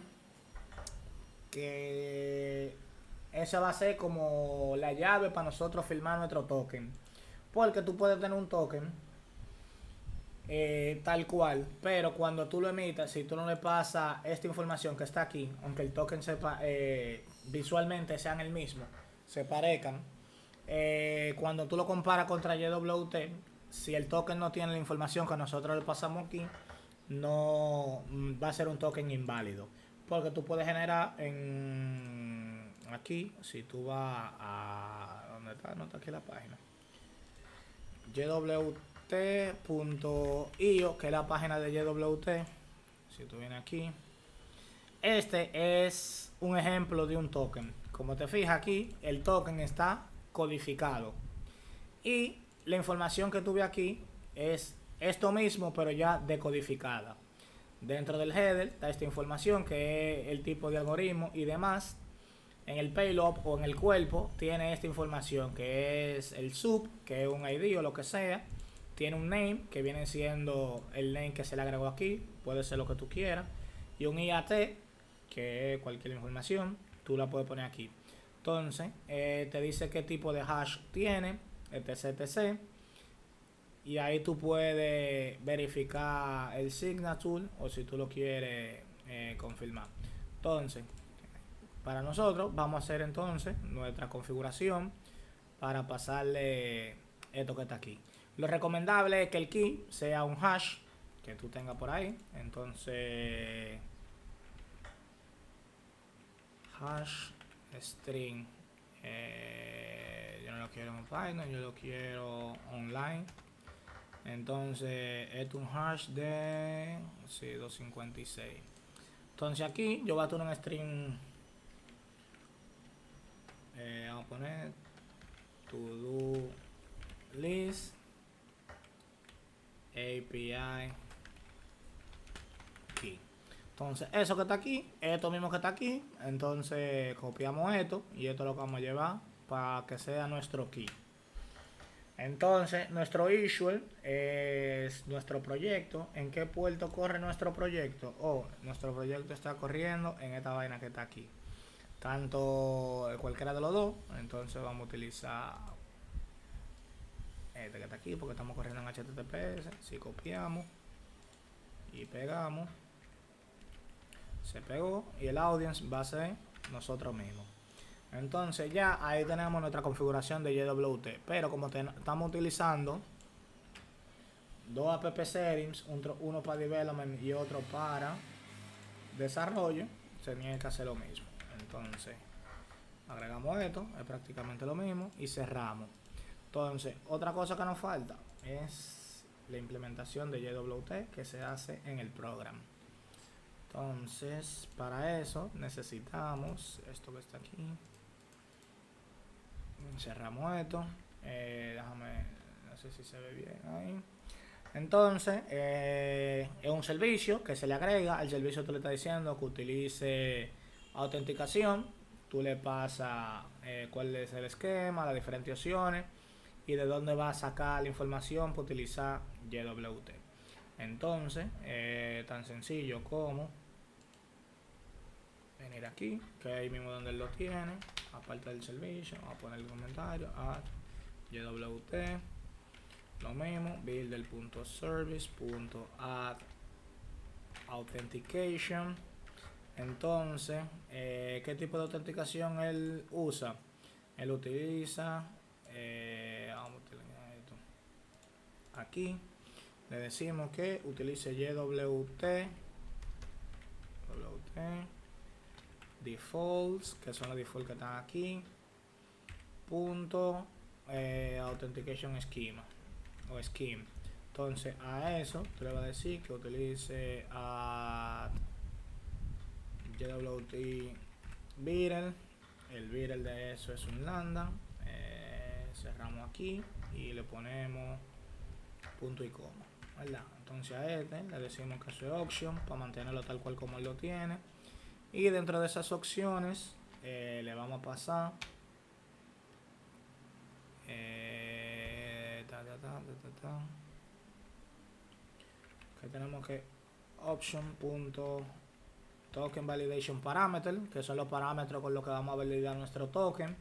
que esa va a ser como la llave para nosotros firmar nuestro token, porque tú puedes tener un token tal cual, pero cuando tú lo emitas, si tú no le pasas esta información que está aquí, aunque el token sepa, visualmente sean el mismo, se parezcan, cuando tú lo comparas contra JWT, si el token no tiene la información que nosotros le pasamos aquí, no va a ser un token inválido, porque tú puedes generar aquí, si tú vas a ¿dónde está? No está aquí la página, jwt.io, que es la página de JWT. Si tú vienes aquí, este es un ejemplo de un token. Como te fijas aquí, el token está codificado y la información que tuve aquí es esto mismo, pero ya decodificada. Dentro del header está esta información que es el tipo de algoritmo y demás. En el payload o en el cuerpo tiene esta información que es el sub, que es un ID o lo que sea. Tiene un name que viene siendo el name que se le agregó aquí, puede ser lo que tú quieras, y un IAT que es cualquier información, tú la puedes poner aquí. Entonces te dice qué tipo de hash tiene, etc. Y ahí tú puedes verificar el signature o si tú lo quieres confirmar. Entonces, para nosotros vamos a hacer entonces nuestra configuración para pasarle esto que está aquí. Lo recomendable es que el key sea un hash, que tú tengas por ahí. Entonces, hash string, yo no lo quiero en Python, yo lo quiero online. Entonces, esto es un hash de 256. Entonces aquí yo voy a tener un string, vamos a poner to do list API key. Entonces eso que está aquí, esto mismo que está aquí, entonces copiamos esto y esto es lo que vamos a llevar para que sea nuestro key. Entonces nuestro issue es nuestro proyecto. ¿En qué puerto corre nuestro proyecto? Nuestro proyecto está corriendo en esta vaina que está aquí, tanto cualquiera de los dos. Entonces vamos a utilizar este que está aquí porque estamos corriendo en HTTPS. Si copiamos y pegamos, se pegó y el audience va a ser nosotros mismos. Entonces ya ahí tenemos nuestra configuración de JWT, pero como estamos utilizando dos app settings, uno para development y otro para desarrollo, se tiene que hacer lo mismo. Entonces agregamos esto, es prácticamente lo mismo, y cerramos. Entonces otra cosa que nos falta es la implementación de JWT que se hace en el programa. Entonces para eso necesitamos esto que está aquí. Cerramos esto, déjame, no sé si se ve bien ahí. Entonces es un servicio que se le agrega. El servicio tú le estás diciendo que utilice autenticación, tú le pasas cuál es el esquema, las diferentes opciones y de dónde va a sacar la información para utilizar JWT. Entonces tan sencillo como venir aquí, que es ahí mismo donde él lo tiene, aparte del servicio, vamos a poner el comentario, add JWT, lo mismo, builder.service.add authentication. Entonces, ¿qué tipo de autenticación él usa? Él utiliza, vamos a utilizar esto, aquí, le decimos que utilice JWT, defaults, que son los defaults que están aquí, punto authentication schema o scheme. Entonces a eso tú le vas a decir que utilice a JWT Beetle. El Beetle de eso es un lambda. Cerramos aquí y le ponemos punto y coma, ¿verdad? Entonces a este le decimos que eso es option para mantenerlo tal cual como él lo tiene. Y dentro de esas opciones le vamos a pasar que tenemos que option.token validation parameter, que son los parámetros con los que vamos a validar nuestro token.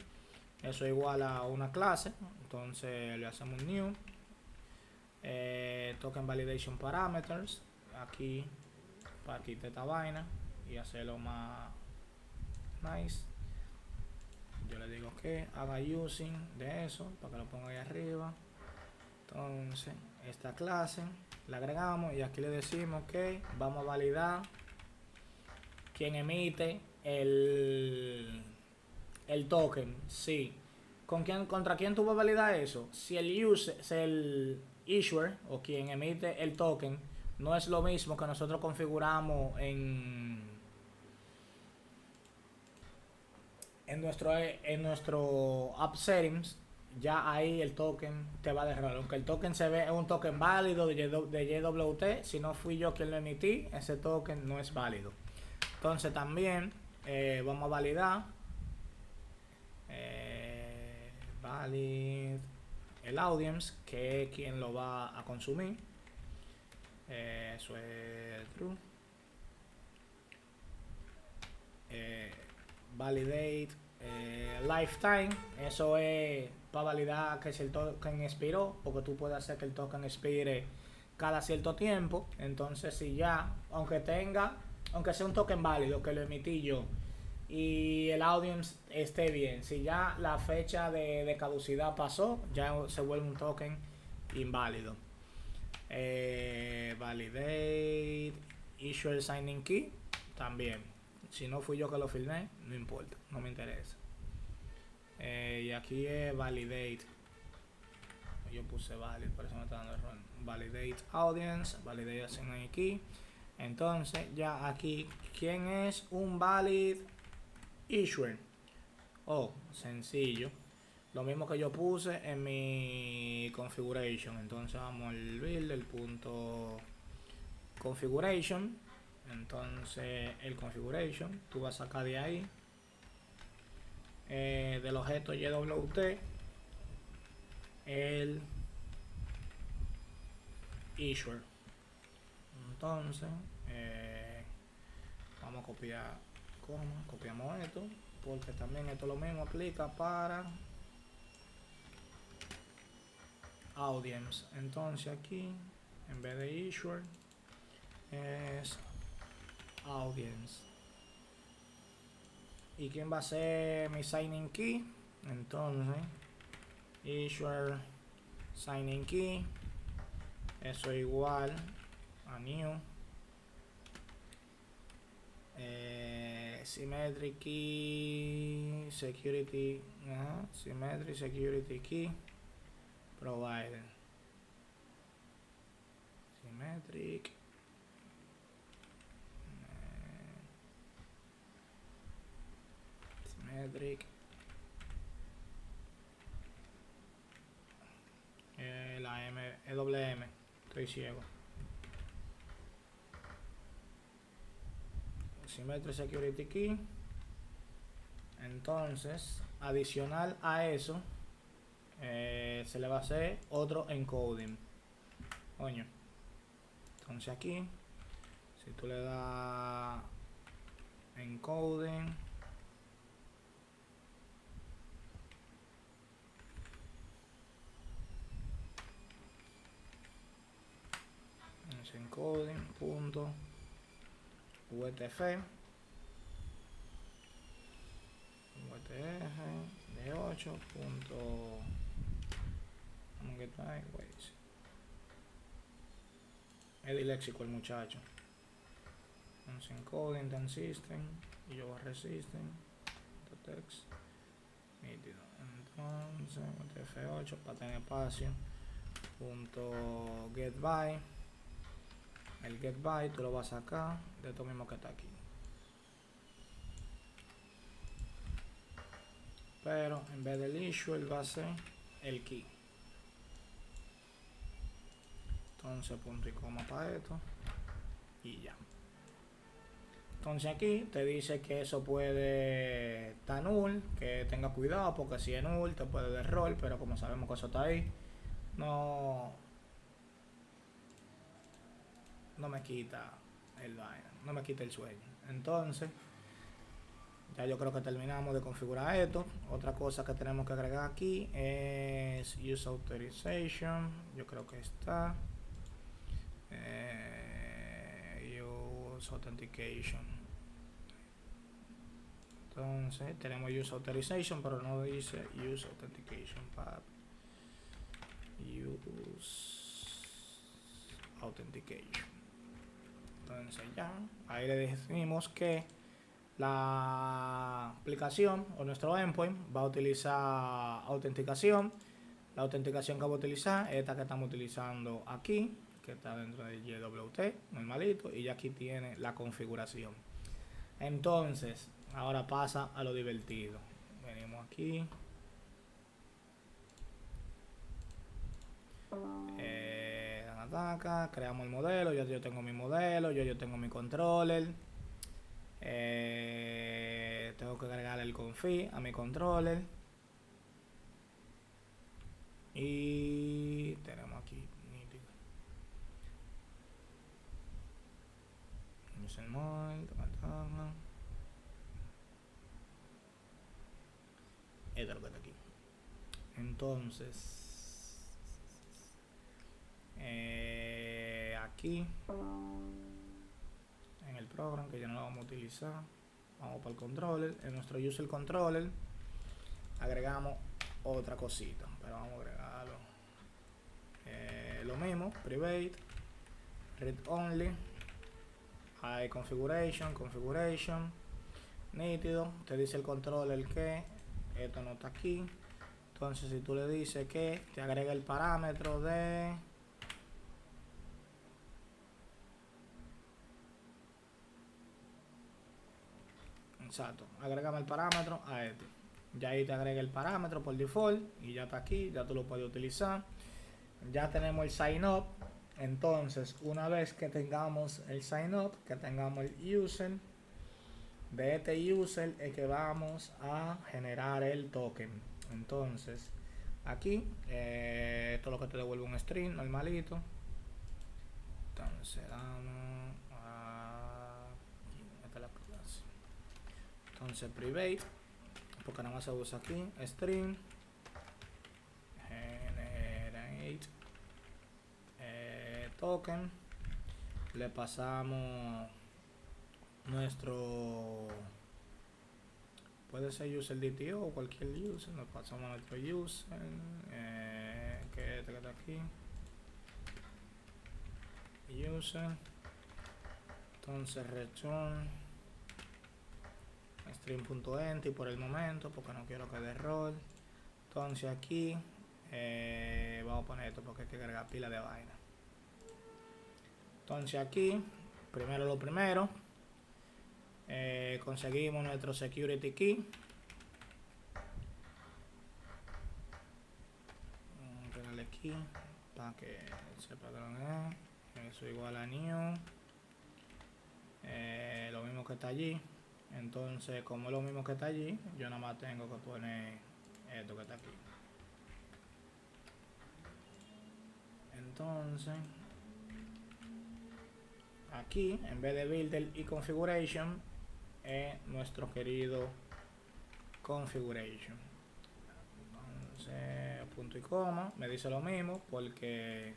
Eso es igual a una clase. Entonces le hacemos un new token validation parameters aquí para quitar esta vaina y hacerlo más nice. Yo le digo que haga using de eso para que lo ponga ahí arriba. Entonces esta clase la agregamos y aquí le decimos que vamos a validar quién emite el token. Sí. ¿Contra quién tú vas a validar eso? Si el issuer o quien emite el token no es lo mismo que nosotros configuramos en nuestro app settings, ya ahí el token te va a dejar. Aunque el token se ve es un token válido de JWT, si no fui yo quien lo emití, ese token no es válido. Entonces también vamos a validar valid el audience, que es quien lo va a consumir. Eso es true. Validate lifetime, eso es para validar que si el token expiró, porque tú puedes hacer que el token expire cada cierto tiempo. Entonces si ya, aunque sea un token válido que lo emití yo y el audience esté bien, si ya la fecha de caducidad pasó, ya se vuelve un token inválido. Validate Issuer Signing Key también. Si no fui yo que lo filmé, no importa, no me interesa. Y aquí es Validate. Yo puse Valid, por eso me está dando error. Validate Audience, Validate Signing Key. Entonces, ya aquí, ¿quién es un Valid Issuer? Oh, sencillo. Lo mismo que yo puse en mi configuration. Entonces vamos al build, el punto configuration. Entonces el configuration, tú vas a sacar de ahí del objeto YWT el issuer. Entonces vamos a copiar, copiamos esto, porque también esto lo mismo aplica para audience. Entonces aquí en vez de issuer es audience. ¿Y quién va a ser mi signing key? Entonces issuer signing key, eso es igual a new symmetric key security, symmetric security key provider, symmetric la EWM, estoy ciego. Symmetric Security Key. Entonces, adicional a eso, se le va a hacer otro encoding. Coño. Entonces aquí, si tú le das encoding, encoding punto UTF de 8 punto es diléxico el muchacho. Entonces encoding then system y yo resisting text nítido. Entonces UTF-8 para tener espacio punto get by. El get by tú lo vas a sacar de esto mismo que está aquí, pero en vez del issue él va a ser el key. Entonces punto y coma para esto y ya. Entonces aquí te dice que eso puede estar null, que tenga cuidado porque si es null te puede dar error, pero como sabemos que eso está ahí, no me quita no me quita el sueño. Entonces ya yo creo que terminamos de configurar esto. Otra cosa que tenemos que agregar aquí es Use Authorization. Yo creo que está Use Authentication. Entonces tenemos Use Authorization, pero no dice Use Authentication. Use Authentication. Entonces ya ahí le decimos que la aplicación o nuestro endpoint va a utilizar autenticación. La autenticación que va a utilizar es esta que estamos utilizando aquí, que está dentro del YWT normalito, y ya aquí tiene la configuración. Entonces ahora pasa a lo divertido. Venimos aquí, ataca, creamos el modelo. Ya yo tengo mi modelo, yo tengo mi controller. Tengo que agregar el config a mi controller y tenemos aquí user mode, esto es lo que está aquí. Entonces aquí en el programa, que ya no lo vamos a utilizar, vamos para el controller. En nuestro user controller agregamos otra cosita, pero vamos a agregarlo lo mismo, private, read only, hay configuration, nítido, te dice el control el que, esto no está aquí. Entonces si tú le dices que te agrega el parámetro de exacto, agrégame el parámetro a este. Ya ahí te agrega el parámetro por default y ya está aquí, ya tú lo puedes utilizar. Ya tenemos el sign up. Entonces una vez que tengamos el sign up, que tengamos el user, de este user es que vamos a generar el token. Entonces aquí esto es lo que te devuelve un string normalito. Entonces damos esta es la clase. Entonces private, porque nada más se usa aquí, string generate token, le pasamos nuestro, puede ser user DTO o cualquier user, le pasamos nuestro user que está aquí, user, entonces return string.empty por el momento porque no quiero que dé error. Entonces aquí vamos a poner esto porque hay que cargar pila de vaina. Entonces aquí primero lo primero, conseguimos nuestro security key. Vamos a darle aquí para que sepa que lo es. Eso igual a new, lo mismo que está allí. Entonces como es lo mismo que está allí, yo nada más tengo que poner esto que está aquí. Entonces aquí en vez de builder y configuration es nuestro querido configuration. Entonces punto y coma me dice lo mismo porque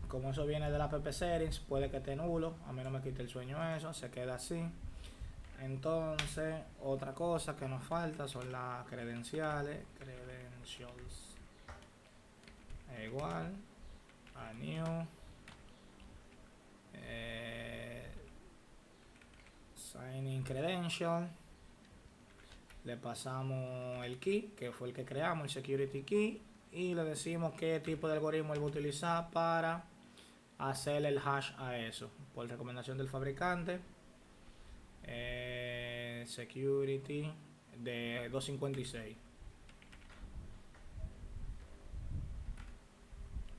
como eso viene de la app settings puede que esté nulo, a mí no me quite el sueño eso, se queda así. Entonces otra cosa que nos falta son las credencials, igual a new sign in credential, le pasamos el key que fue el que creamos, el security key, y le decimos qué tipo de algoritmo él va a utilizar para hacer el hash a eso por recomendación del fabricante. Security de 256,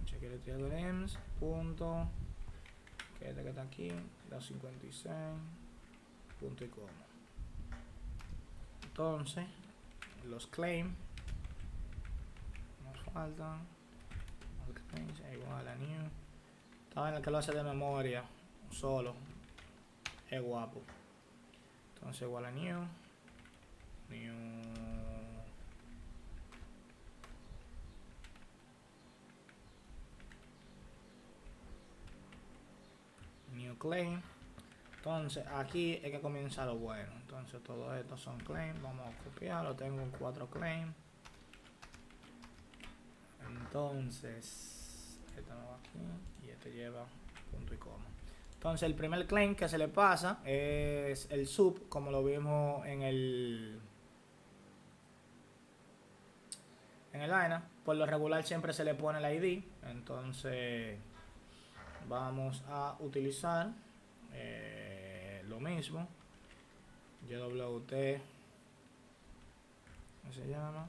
security algorithms punto que está aquí 256 punto y coma. Entonces los claims nos faltan, claims igual a new, estaba en el que lo hace de memoria solo, es guapo. Entonces igual a new claim. Entonces aquí es que comienza lo bueno. Entonces todos estos son claims, vamos a copiarlo, tengo un 4 claims. Entonces este no va aquí y este lleva punto y coma. Entonces el primer claim que se le pasa es el sub, como lo vimos en el line. Por lo regular siempre se le pone el ID. Entonces vamos a utilizar lo mismo, YWT, ¿cómo se llama?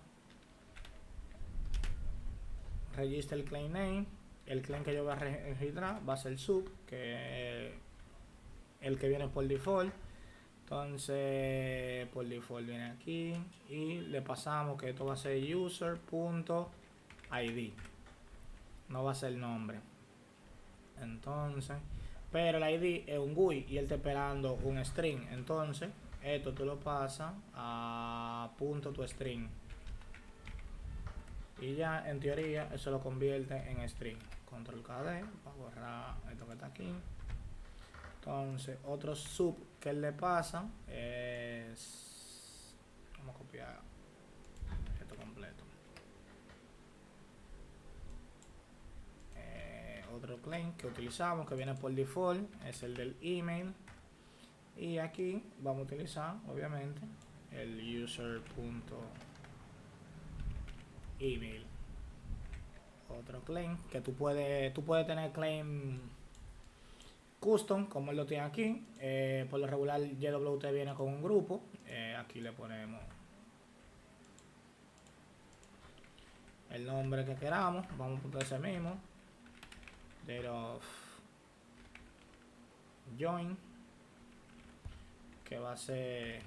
Register el claim name. El claim que yo voy a registrar va a ser sub, que es el que viene por default. Entonces por default viene aquí y le pasamos que esto va a ser user.id, no va a ser el nombre. Entonces, pero el ID es un GUI y él está esperando un string. Entonces esto tú lo pasas a punto tu string y ya en teoría eso lo convierte en string. Control KD para borrar esto que está aquí. Entonces otro sub que él le pasa es, vamos a copiar esto completo, otro claim que utilizamos, que viene por default, es el del email. Y aquí vamos a utilizar, obviamente, el user.email. Otro claim que tú puedes tener claim custom, como él lo tiene aquí. Por lo regular, JWT viene con un grupo. Aquí le ponemos el nombre que queramos. Vamos a poner ese mismo. Date of join, que va a ser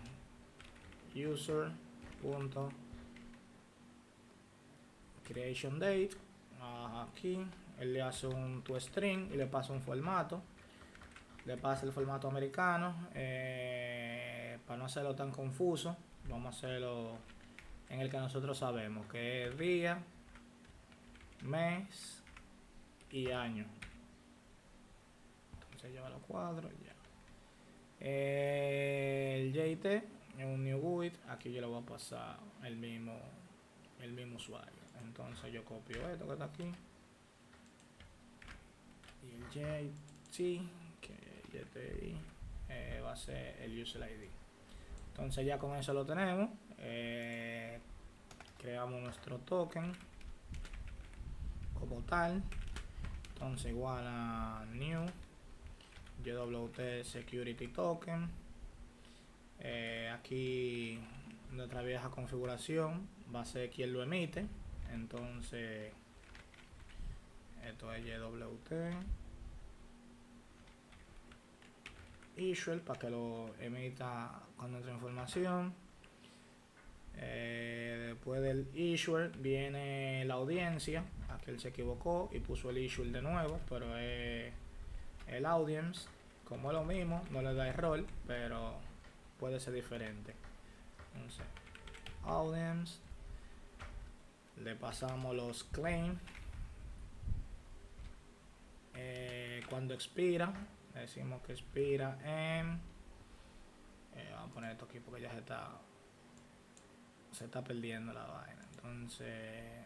user.creation date. Aquí él le hace un toString y le pasa un formato. Le pasa el formato americano. Para no hacerlo tan confuso, vamos a hacerlo en el que nosotros sabemos, que es día, mes y año. Entonces lleva los cuadros ya. El JT es un new GUID. Aquí yo le voy a pasar el mismo usuario. Entonces yo copio esto que está aquí y el JT, que JTI va a ser el user ID. Entonces ya con eso lo tenemos. Creamos nuestro token como tal. Entonces igual a new JWT security token. Aquí nuestra vieja configuración va a ser quien lo emite. Entonces esto es JWT issuer para que lo emita con nuestra información. Después del issuer viene la audiencia. Aquí él se equivocó y puso el issuer de nuevo, pero es el audience. Como es lo mismo, no le da error, pero puede ser diferente. Entonces, audience, le pasamos los claims. Cuando expira, le decimos que expira en vamos a poner esto aquí porque ya se está perdiendo la vaina. Entonces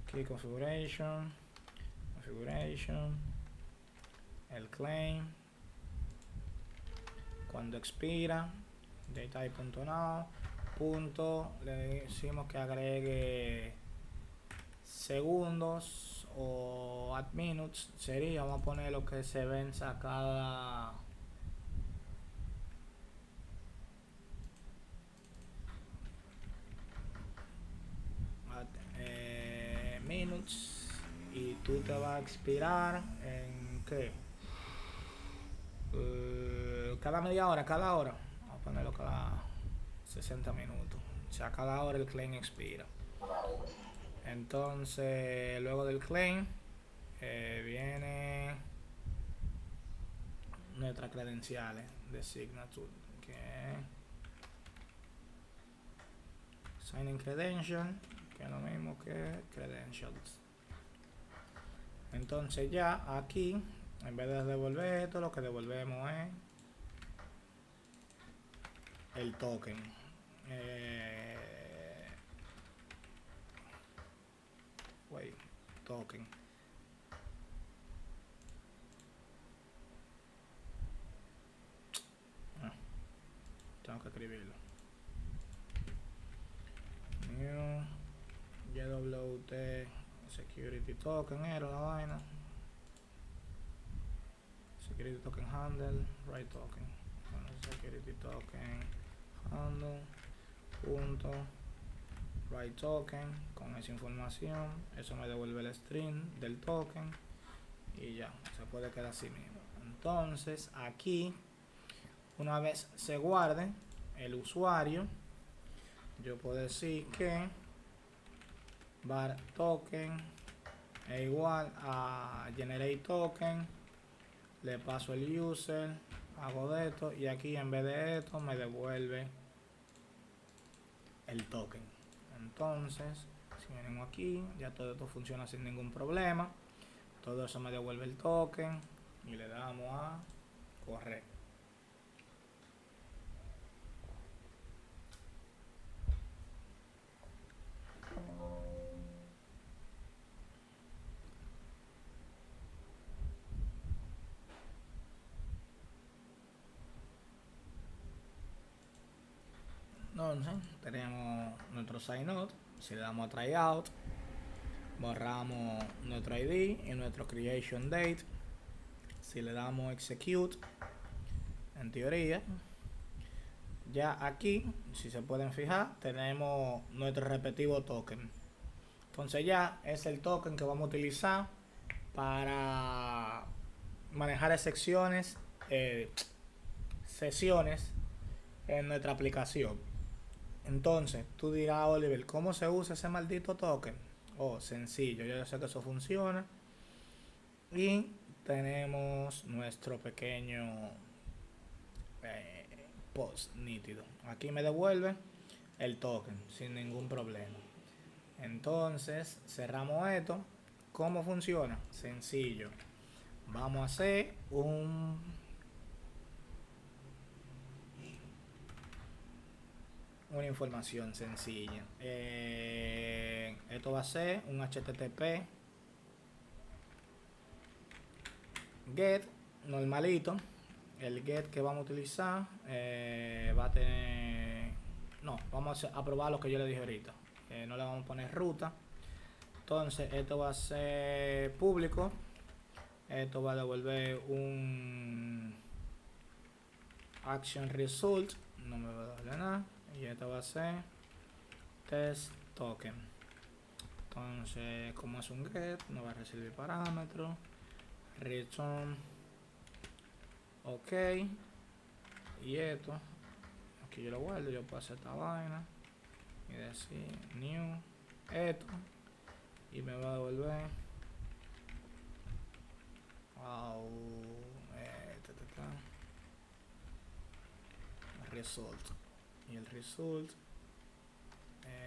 aquí configuration, el claim, cuando expira, daytype.now, punto, le decimos que agregue segundos o add minutes. Sería, vamos a poner lo que se venza cada minutes, y tú te vas a expirar en ¿qué? Cada media hora, cada hora. Vamos a ponerlo cada 60 minutos. O sea, cada hora el claim expira. Entonces, luego del claim viene nuestras credenciales de signature, que signing credential, que es lo mismo que credentials. Entonces ya aquí, en vez de devolver esto, lo que devolvemos es el token. Token. Tengo que escribirlo. New JWT security token era la vaina. Security token handle, right token. Bueno, security token handle punto right token. Con esa información, eso me devuelve el string del token y ya, se puede quedar así mismo. Entonces aquí, una vez se guarde el usuario, yo puedo decir que var token es igual a generate token, le paso el user, hago de esto y aquí en vez de esto me devuelve el token. Entonces, si venimos aquí, ya todo esto funciona sin ningún problema. Todo eso me devuelve el token y le damos a correr. Entonces, tenemos nuestro sign out. Si le damos a try out, borramos nuestro ID y nuestro creation date. Si le damos execute, en teoría, ya aquí, si se pueden fijar, tenemos nuestro respectivo token. Entonces ya es el token que vamos a utilizar para manejar sesiones en nuestra aplicación. Entonces, tú dirás, Oliver, ¿cómo se usa ese maldito token? Oh, sencillo, yo sé que eso funciona. Y tenemos nuestro pequeño post nítido. Aquí me devuelve el token sin ningún problema. Entonces, cerramos esto. ¿Cómo funciona? Sencillo. Vamos a hacer una información sencilla. Esto va a ser un HTTP get normalito. El get que vamos a utilizar va a tener... No, vamos a probar lo que yo le dije ahorita. No le vamos a poner ruta. Entonces esto va a ser público. Esto va a devolver un action result. No me va a darle nada. Y esto va a ser test token. Entonces, como es un get, no va a recibir parámetros. Return. Ok. Y esto, aquí yo lo guardo. Yo puedo hacer esta vaina y decir new esto. Y me va a devolver result. Y el result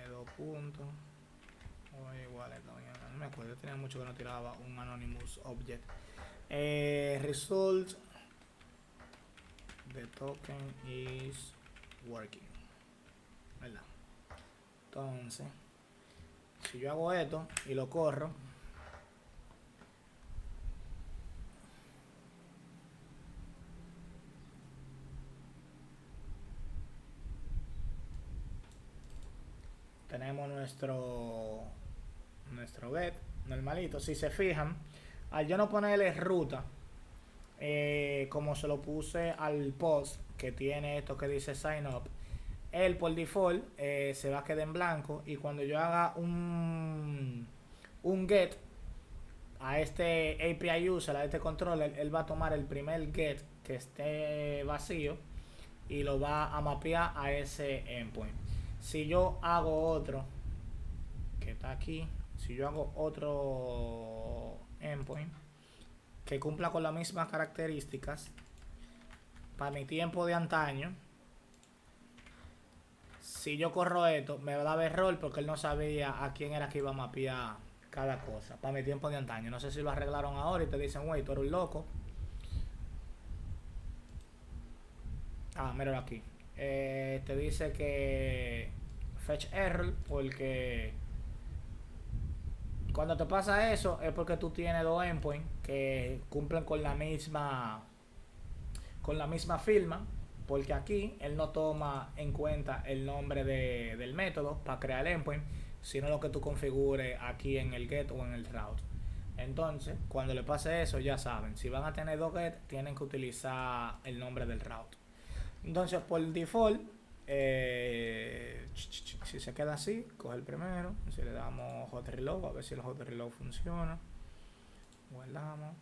2 puntos o igual no me acuerdo, tenía mucho que no tiraba un anonymous object. Result the token is working, ¿verdad? Entonces, si yo hago esto y lo corro, tenemos nuestro get normalito. Si se fijan, al yo no ponerle ruta, como se lo puse al post que tiene esto que dice sign up, él por default se va a quedar en blanco. Y cuando yo haga un get a este API user, a este controller, él va a tomar el primer get que esté vacío y lo va a mapear a ese endpoint. Si yo hago otro que está aquí, si yo hago otro endpoint que cumpla con las mismas características, para mi tiempo de antaño, si yo corro esto, me va a dar error porque él no sabía a quién era que iba a mapear cada cosa. Para mi tiempo de antaño. No sé si lo arreglaron ahora y te dicen, güey, tú eres un loco. Míralo aquí. Te dice que fetch error porque cuando te pasa eso es porque tú tienes dos endpoints que cumplen con la misma firma, porque aquí él no toma en cuenta el nombre del método para crear el endpoint, sino lo que tú configures aquí en el get o en el route. Entonces, cuando le pase eso, ya saben, si van a tener dos get, tienen que utilizar el nombre del route. Entonces, por default, si se queda así, coge el primero. Si le damos hot reload, a ver si el hot reload funciona. Guardamos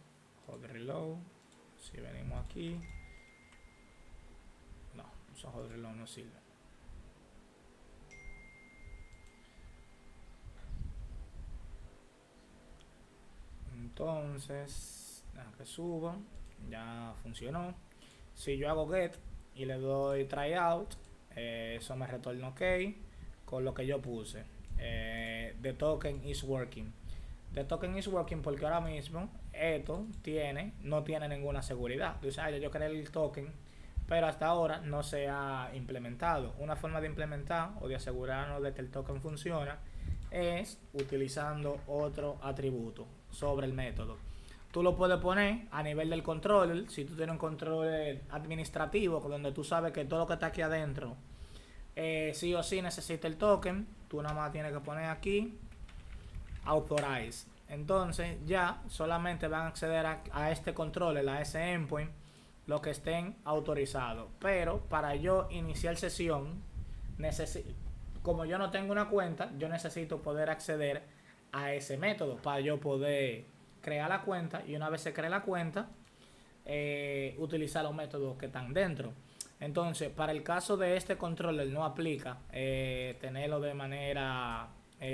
hot reload. Si venimos aquí, no, esos hot reload no sirven. Entonces, que suba, ya funcionó. Si yo hago get y le doy try out, eso me retorna ok con lo que yo puse. The token is working. The token is working porque ahora mismo esto no tiene ninguna seguridad. Entonces, yo creé el token, pero hasta ahora no se ha implementado. Una forma de implementar o de asegurarnos de que el token funciona es utilizando otro atributo sobre el método. Tú lo puedes poner a nivel del controller. Si tú tienes un control administrativo donde tú sabes que todo lo que está aquí adentro sí o sí necesita el token. Tú nada más tienes que poner aquí authorize. Entonces ya solamente van a acceder a este controller, a ese endpoint, los que estén autorizados. Pero para yo iniciar sesión, como yo no tengo una cuenta, yo necesito poder acceder a ese método para yo poder crear la cuenta, y una vez se cree la cuenta, utilizar los métodos que están dentro. Entonces, para el caso de este controller no aplica tenerlo de manera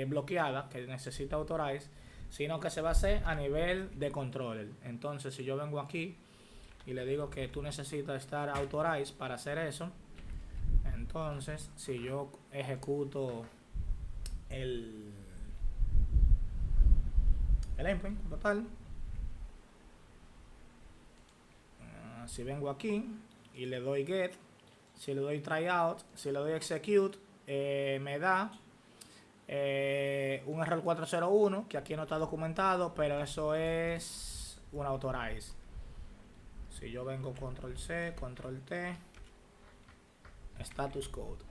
bloqueada, que necesita authorize, sino que se va a hacer a nivel de controller. Entonces, si yo vengo aquí y le digo que tú necesitas estar authorize para hacer eso, entonces si yo ejecuto el endpoint total, si vengo aquí y le doy get, si le doy tryout, si le doy execute, me da un error 401 que aquí no está documentado, pero eso es un authorize. Si yo vengo control C, control T, status code,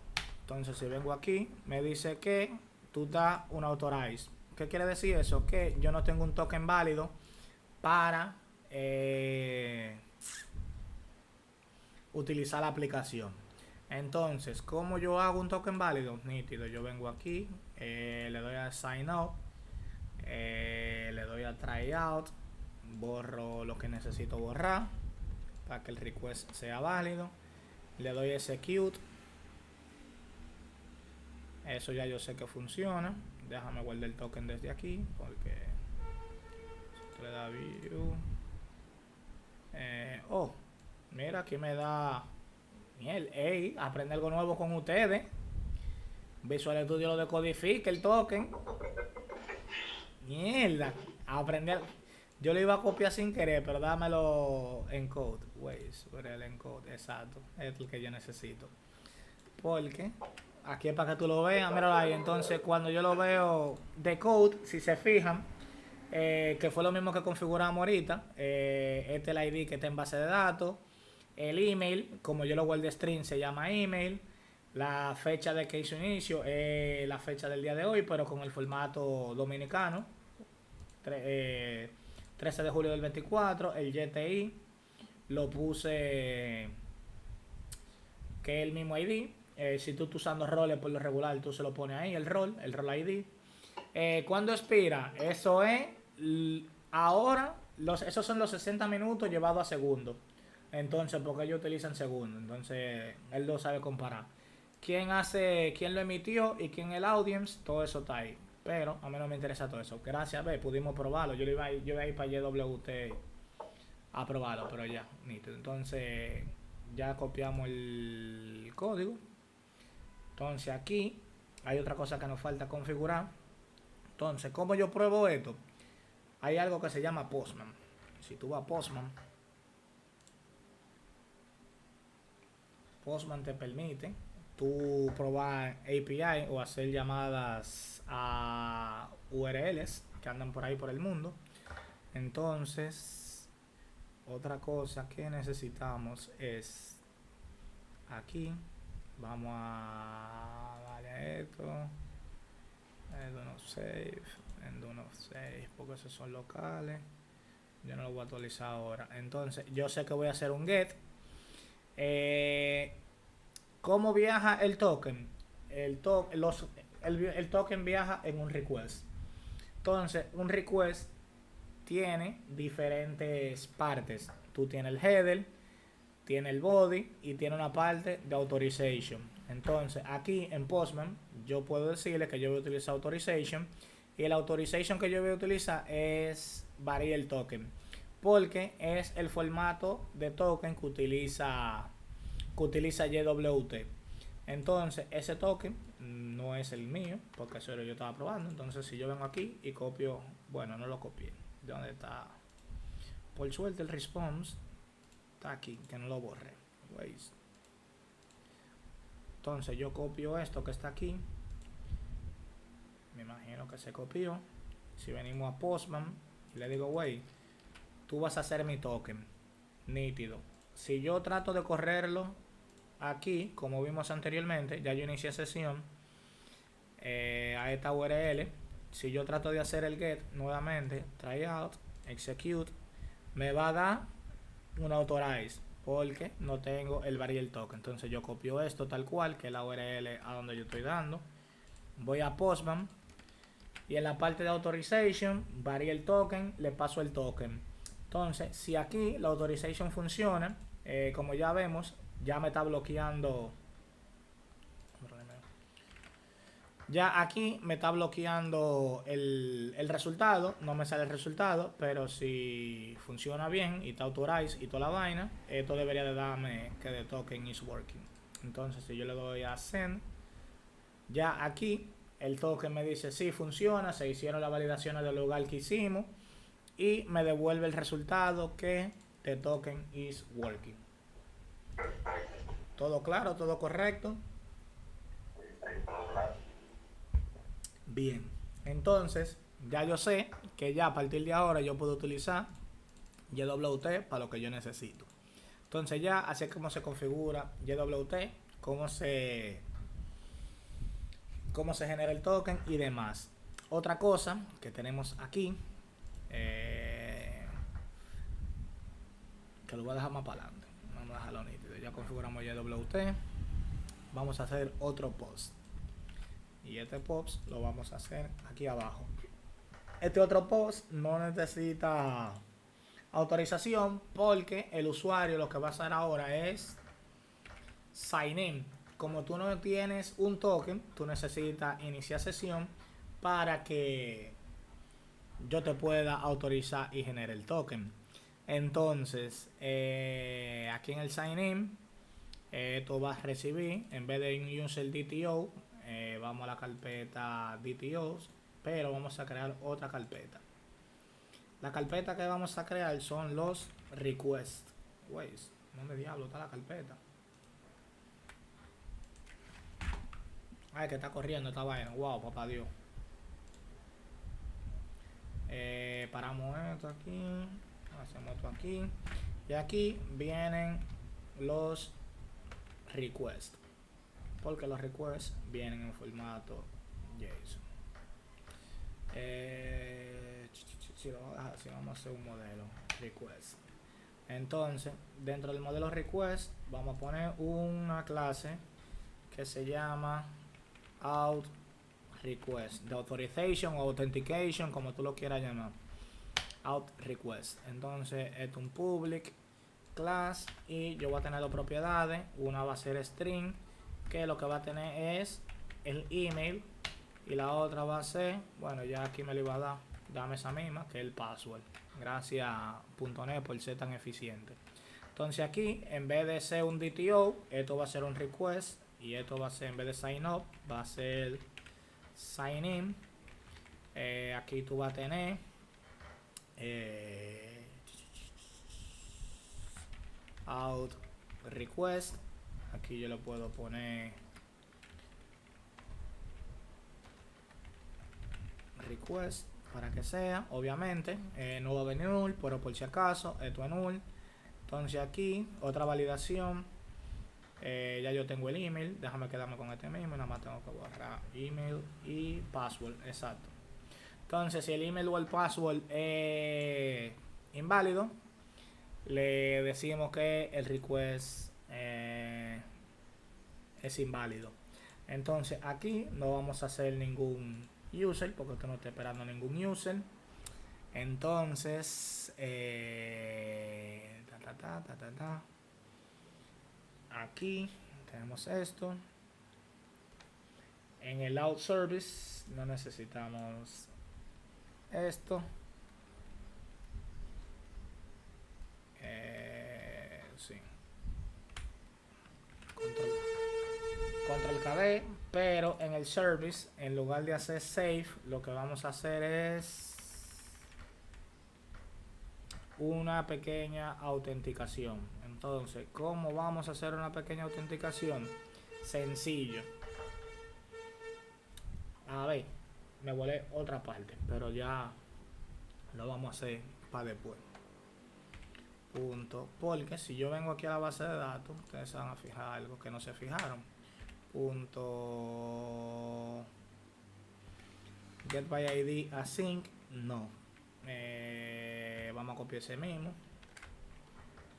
entonces si vengo aquí me dice que tú das un authorize. ¿Qué quiere decir eso? Que yo no tengo un token válido para utilizar la aplicación. Entonces, ¿cómo yo hago un token válido? Nítido, yo vengo aquí, le doy a sign up, le doy a tryout, borro lo que necesito borrar para que el request sea válido, le doy execute, eso ya yo sé que funciona. Déjame guardar el token desde aquí, porque si le da view, oh, mira, aquí me da miel. Ey, aprende algo nuevo con ustedes. Visual Studio lo decodifica el token. Mierda, aprender. Yo lo iba a copiar sin querer, pero dámelo en code. Wait, sobre el encode, exacto, es el que yo necesito. Porque aquí es para que tú lo veas, míralo ahí. Entonces, cuando yo lo veo de code, si se fijan, que fue lo mismo que configuramos ahorita, este es el ID que está en base de datos, el email, como yo lo guardé string, se llama email, la fecha de que hizo inicio es la fecha del día de hoy, pero con el formato dominicano, 13 de julio del 24, el GTI, lo puse que es el mismo ID. Si tú estás usando roles por lo regular, tú se lo pones ahí, el rol ID. ¿Cuándo expira? Eso es ahora, esos son los 60 minutos llevados a segundo. Entonces, porque ellos utilizan segundo, entonces él lo sabe comparar. Quién lo emitió y quién el audience, todo eso está ahí. Pero a mí no me interesa todo eso. Gracias, pudimos probarlo. Yo iba a ir para YWT a probarlo, pero ya, nítido. Entonces, ya copiamos el código. Entonces aquí hay otra cosa que nos falta configurar. Entonces, ¿cómo yo pruebo esto? Hay algo que se llama Postman. Si tú vas a Postman te permite tú probar API o hacer llamadas a URLs que andan por ahí por el mundo. Entonces, otra cosa que necesitamos es aquí. Vamos a darle esto. Do not save, porque esos son locales. Yo no lo voy a actualizar ahora. Entonces, yo sé que voy a hacer un get. ¿Cómo viaja el token? El token viaja en un request. Entonces, un request tiene diferentes partes. Tú tienes el header, tiene el body y tiene una parte de authorization. Entonces, aquí en Postman, yo puedo decirle que yo voy a utilizar authorization, y el authorization que yo voy a utilizar es variable token, porque es el formato de token que utiliza YWT. Entonces, ese token no es el mío, porque eso yo estaba probando. Entonces, si yo vengo aquí y copio, bueno, no lo copié. ¿Dónde está? Por suerte el response está aquí, que no lo borre. Entonces yo copio esto que está aquí, me imagino que se copió. Si venimos a Postman y le digo, wey, tú vas a hacer mi token, nítido. Si yo trato de correrlo aquí, como vimos anteriormente, ya yo inicié sesión a esta URL. Si yo trato de hacer el get nuevamente, tryout, execute, me va a dar un authorize porque no tengo el variable token. Entonces yo copio esto tal cual, que es la URL a donde yo estoy dando. Voy a Postman y en la parte de authorization, variable token, le paso el token. Entonces, si aquí la authorization funciona, como ya vemos, ya me está bloqueando. Ya aquí me está bloqueando el resultado, no me sale el resultado, pero si funciona bien y está authorized y toda la vaina, esto debería de darme que the token is working. Entonces si yo le doy a send, ya aquí el token me dice sí funciona, se hicieron las validaciones del lugar que hicimos y me devuelve el resultado que the token is working. ¿Todo claro? ¿Todo correcto? Bien, entonces ya yo sé que ya a partir de ahora yo puedo utilizar JWT para lo que yo necesito. Entonces ya así es como se configura JWT, cómo se genera el token y demás. Otra cosa que tenemos aquí, que lo voy a dejar más para adelante, vamos a dejarlo nítido. Ya configuramos JWT, vamos a hacer otro post. Y este post lo vamos a hacer aquí abajo. Este otro post no necesita autorización porque el usuario lo que va a hacer ahora es sign in. Como tú no tienes un token, tú necesitas iniciar sesión para que yo te pueda autorizar y generar el token. Entonces, aquí en el sign in, tú vas a recibir, en vez de un user DTO, vamos a la carpeta DTOs, pero vamos a crear otra carpeta. La carpeta que vamos a crear son los requests. Ways, ¿dónde diablo está la carpeta? Ay, que está corriendo esta vaina. Wow, papá Dios. Paramos esto aquí. Hacemos esto aquí. Y aquí vienen los requests. Porque los requests vienen en formato JSON. Si lo vamos a dejar así, vamos a hacer un modelo request. Entonces, dentro del modelo request, vamos a poner una clase que se llama out request, de authorization o authentication, como tú lo quieras llamar. Out request. Entonces, esto es un public class y yo voy a tener dos propiedades. Una va a ser string, que lo que va a tener es el email, y la otra va a ser, bueno, ya aquí me lo iba a dar, dame esa misma, que es el password. Gracias a .NET por ser tan eficiente. Entonces aquí, en vez de ser un DTO, esto va a ser un request, y esto va a ser, en vez de sign up, va a ser sign in. Aquí tú vas a tener out request. Aquí yo lo puedo poner request para que sea, obviamente, no va a venir null, pero por si acaso, esto es null. Entonces aquí, otra validación, ya yo tengo el email, déjame quedarme con este mismo, nada más tengo que borrar email y password, exacto. Entonces si el email o el password es inválido, le decimos que el request es inválido. Entonces aquí no vamos a hacer ningún user porque esto no está esperando ningún user. Entonces aquí tenemos esto. En el out service no necesitamos esto. Sí. Control KD, pero en el service, en lugar de hacer save, lo que vamos a hacer es una pequeña autenticación. Entonces, ¿cómo vamos a hacer una pequeña autenticación? Sencillo. A ver, me volé otra parte, pero ya lo vamos a hacer para después. punto, porque si yo vengo aquí a la base de datos, ustedes se van a fijar algo que no se fijaron. Punto get by ID async, no. Vamos a copiar ese mismo.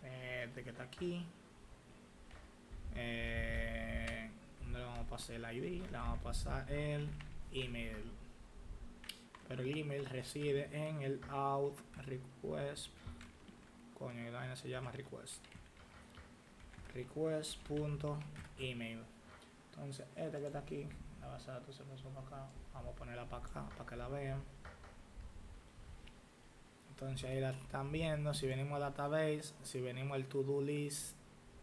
Este que está aquí. No le vamos a pasar el ID, le vamos a pasar el email. Pero el email reside en el auth request. Coño, la vaina se llama request. Request.email. Entonces, este que está aquí, la base de datos se pasó para acá. Vamos a ponerla para acá para que la vean. Entonces ahí la están viendo. Si venimos a database, si venimos al to-do list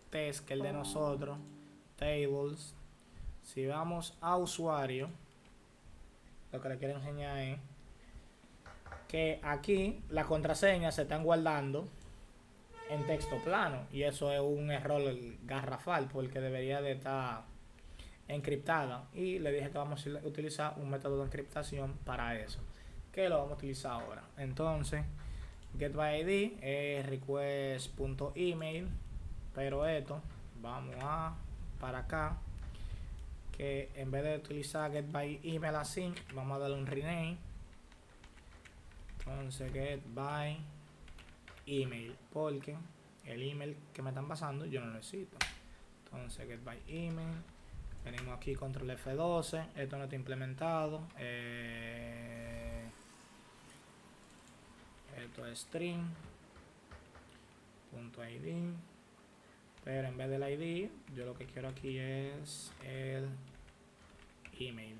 test, que es el de nosotros, tables. Si vamos a usuario, lo que le quiero enseñar es que aquí las contraseñas se están guardando en texto plano, y eso es un error garrafal porque debería de estar encriptada, y le dije que vamos a utilizar un método de encriptación para eso, que lo vamos a utilizar ahora. Entonces getById es request.email, pero esto vamos a para acá, que en vez de utilizar getByEmail async, vamos a darle un rename. Entonces getByEmail, porque el email que me están pasando yo no lo necesito. Entonces getByEmail, venimos aquí, control F12, esto no está implementado, esto es string.id, pero en vez del ID yo lo que quiero aquí es el email.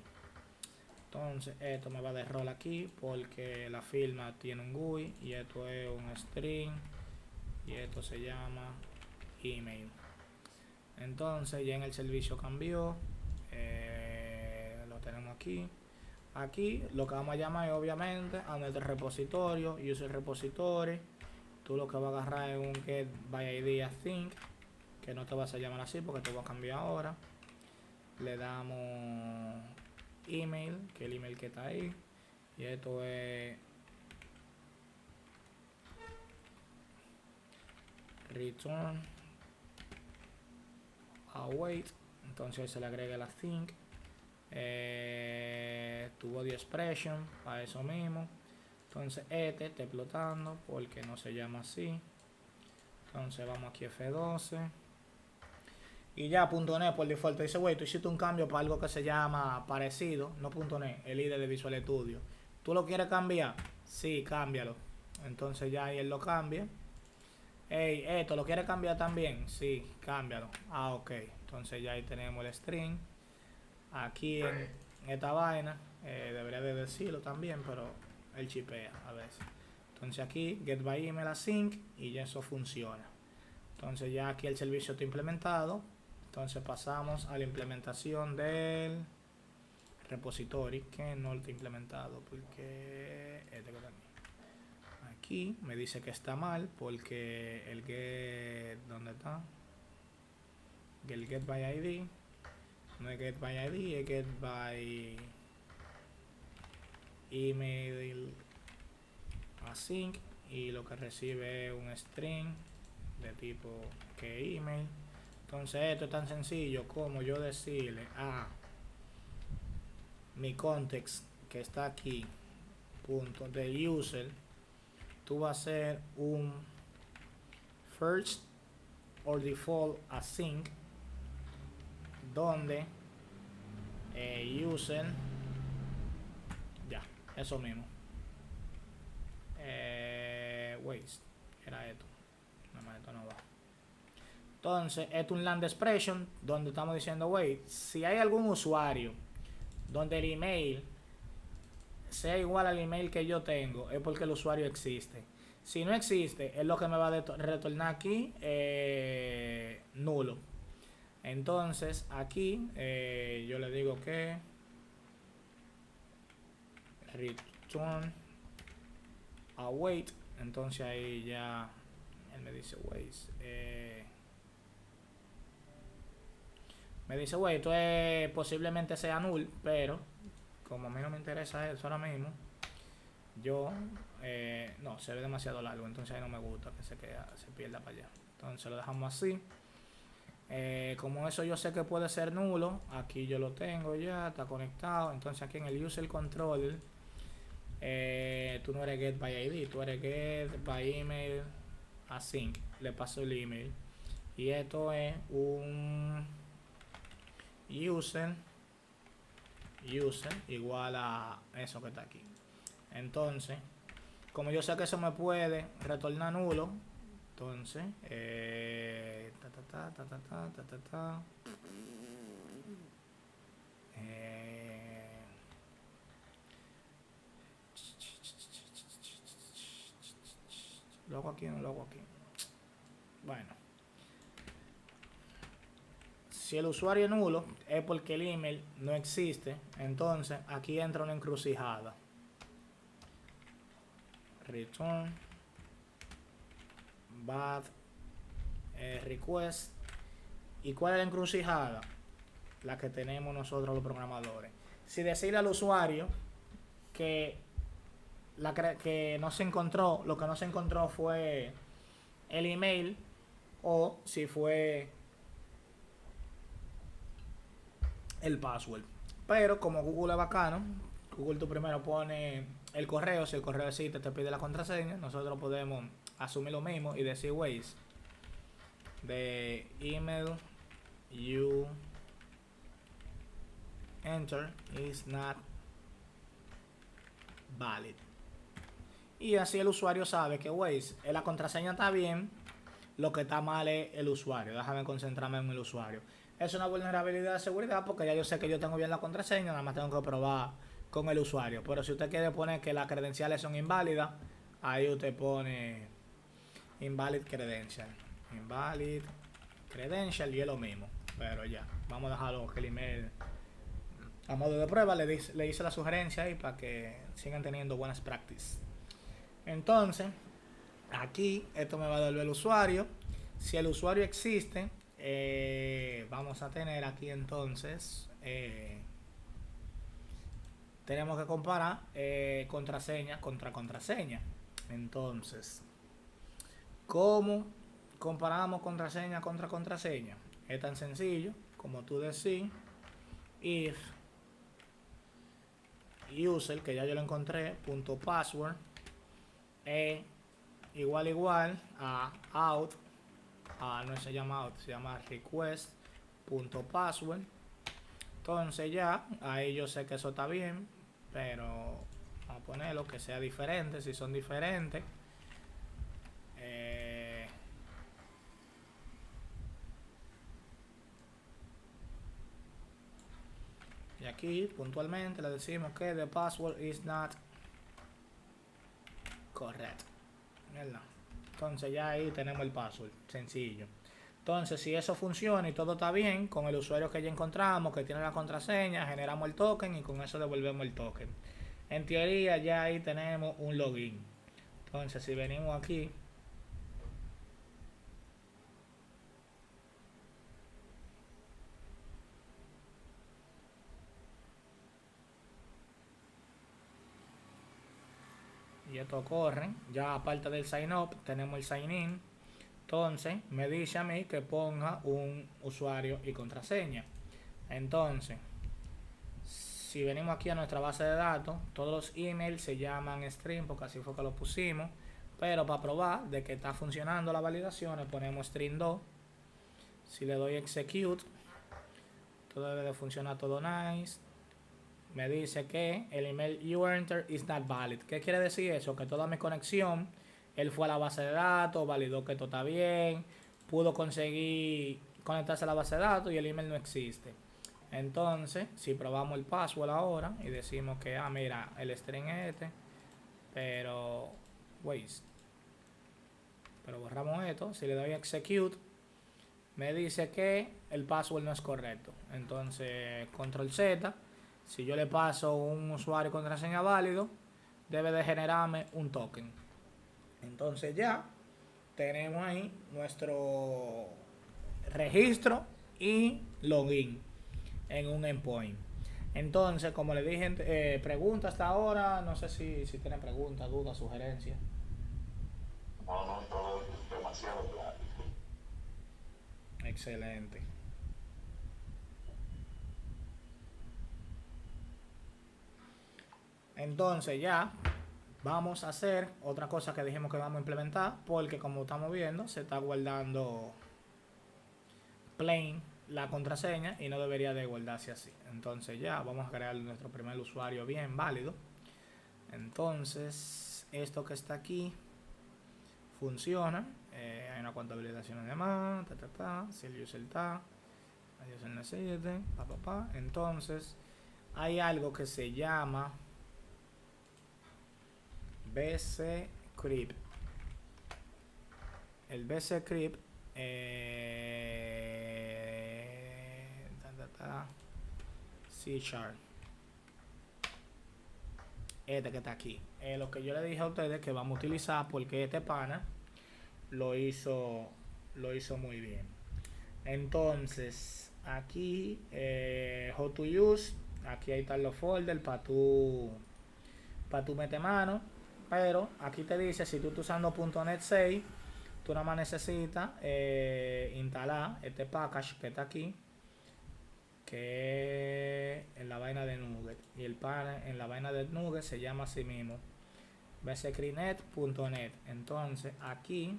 Entonces esto me va de rol aquí porque la firma tiene un GUI y esto es un string y esto se llama email. Entonces ya en el servicio cambió, lo tenemos aquí. Aquí lo que vamos a llamar es obviamente a nuestro repositorio, user repository. Tú lo que vas a agarrar es un get by ID async, que no te vas a llamar así porque te voy a cambiar ahora. Le damos email, que es el email que está ahí, y esto es return await. Entonces se le agrega el async, tu body expression para eso mismo. Entonces este está explotando porque no se llama así. Entonces vamos aquí F12 y ya .NET por default dice, güey, tú hiciste un cambio para algo que se llama parecido, no .NET, el IDE de Visual Studio. ¿Tú lo quieres cambiar? Sí, cámbialo. Entonces ya ahí él lo cambia. Hey, ¿esto lo quieres cambiar también? Sí, cámbialo. Ah, ok. Entonces ya ahí tenemos el string. Aquí en esta vaina, debería de decirlo también, pero él chipea a veces. Entonces aquí getByEmail async y ya eso funciona. Entonces ya aquí el servicio está implementado. Entonces pasamos a la implementación del repository, que no está implementado porque este que también aquí me dice que está mal porque el get, ¿dónde está? El getById no es getById, es getByEmail async, y lo que recibe es un string de tipo que email. Entonces esto es tan sencillo como yo decirle a mi context que está aquí, punto de user, tú vas a hacer un first or default async, donde user, ya, eso mismo, waste, era esto, no, esto no va. Entonces, esto es un land expression donde estamos diciendo, wey, si hay algún usuario donde el email sea igual al email que yo tengo, es porque el usuario existe. Si no existe, es lo que me va a retornar aquí nulo. Entonces, aquí yo le digo que return await. Entonces ahí ya él me dice, wey, me dice, güey, esto es, posiblemente sea null, pero como a mí no me interesa eso ahora mismo, yo no, se ve demasiado largo, entonces ahí no me gusta que se pierda para allá. Entonces lo dejamos así. Como eso yo sé que puede ser nulo, aquí yo lo tengo ya, está conectado. Entonces aquí en el user controller, tú no eres get by ID, tú eres get by email async. Le paso el email. Y esto es un user igual a eso que está aquí. Entonces, como yo sé que eso me puede retornar nulo, entonces lo hago aquí o no lo hago aquí. Bueno, si el usuario es nulo es porque el email no existe. Entonces aquí entra una encrucijada. Return bad request. ¿Y cuál es la encrucijada? La que tenemos nosotros los programadores. Si decirle al usuario que que no se encontró, lo que no se encontró fue el email, o si fue el password. Pero como Google es bacano, Google tú primero pone el correo, si el correo existe te pide la contraseña, nosotros podemos asumir lo mismo y decir ways the email you enter is not valid. Y así el usuario sabe que ways, la contraseña está bien, lo que está mal es el usuario. Déjame concentrarme en el usuario. Es una vulnerabilidad de seguridad porque ya yo sé que yo tengo bien la contraseña, nada más tengo que probar con el usuario. Pero si usted quiere poner que las credenciales son inválidas, ahí usted pone invalid credential. Invalid credential y es lo mismo. Pero ya, vamos a dejarlo que el email a modo de prueba le hice la sugerencia ahí para que sigan teniendo buenas prácticas. Entonces, aquí esto me va a devolver el usuario. Si el usuario existe, vamos a tener aquí entonces tenemos que comparar contraseña contra contraseña. Entonces, ¿cómo comparamos contraseña contra contraseña? Es tan sencillo como tú decir if user, que ya yo lo encontré, punto password igual a out, no se llama out, se llama request.password. Entonces ya, ahí yo sé que eso está bien, pero vamos a ponerlo que sea diferente, si son diferentes. Y aquí puntualmente le decimos que the password is not correct. ¿Verdad? Entonces ya ahí tenemos el password, sencillo. Entonces si eso funciona y todo está bien, con el usuario que ya encontramos, que tiene la contraseña, generamos el token y con eso devolvemos el token. En teoría ya ahí tenemos un login. Entonces si venimos aquí, y esto corre, ya aparte del sign up tenemos el sign in. Entonces me dice a mí que ponga un usuario y contraseña. Entonces si venimos aquí a nuestra base de datos, todos los emails se llaman string porque así fue que lo pusimos. Pero para probar de que está funcionando la validación, ponemos string 2. Si le doy execute, todo debe de funcionar todo nice. Me dice que el email you enter is not valid. ¿Qué quiere decir eso? Que toda mi conexión, él fue a la base de datos, validó que todo está bien, pudo conseguir conectarse a la base de datos y el email no existe. Entonces, si probamos el password ahora y decimos que, mira, el string es este, pero, pero borramos esto. Si le doy execute, me dice que el password no es correcto. Entonces, control Z. Si yo le paso un usuario y contraseña válido, debe de generarme un token. Entonces ya tenemos ahí nuestro registro y login en un endpoint. Entonces, como le dije, pregunta hasta ahora, no sé si tienen preguntas, dudas, sugerencias. No, no, todo demasiado claro. Excelente. Entonces ya vamos a hacer otra cosa que dijimos que vamos a implementar, porque como estamos viendo, se está guardando plain la contraseña y no debería de guardarse así. Entonces ya vamos a crear nuestro primer usuario bien válido. Entonces esto que está aquí funciona. Hay una cuanta habilitaciones de más, si el user está, el user necesite, Entonces hay algo que se llama BC Crypt. El BC Crypt C Sharp. Este que está aquí. Lo que yo le dije a ustedes que vamos a utilizar porque este pana lo hizo muy bien. Entonces, aquí, how to use, aquí ahí están los folders para tu meter mano. Pero aquí te dice, si tú estás usando .NET 6, tú nada más necesitas instalar este package que está aquí, que es en la vaina de Nugget. Y el panel en la vaina de Nugget se llama así mismo, bscrinet.net. Entonces, aquí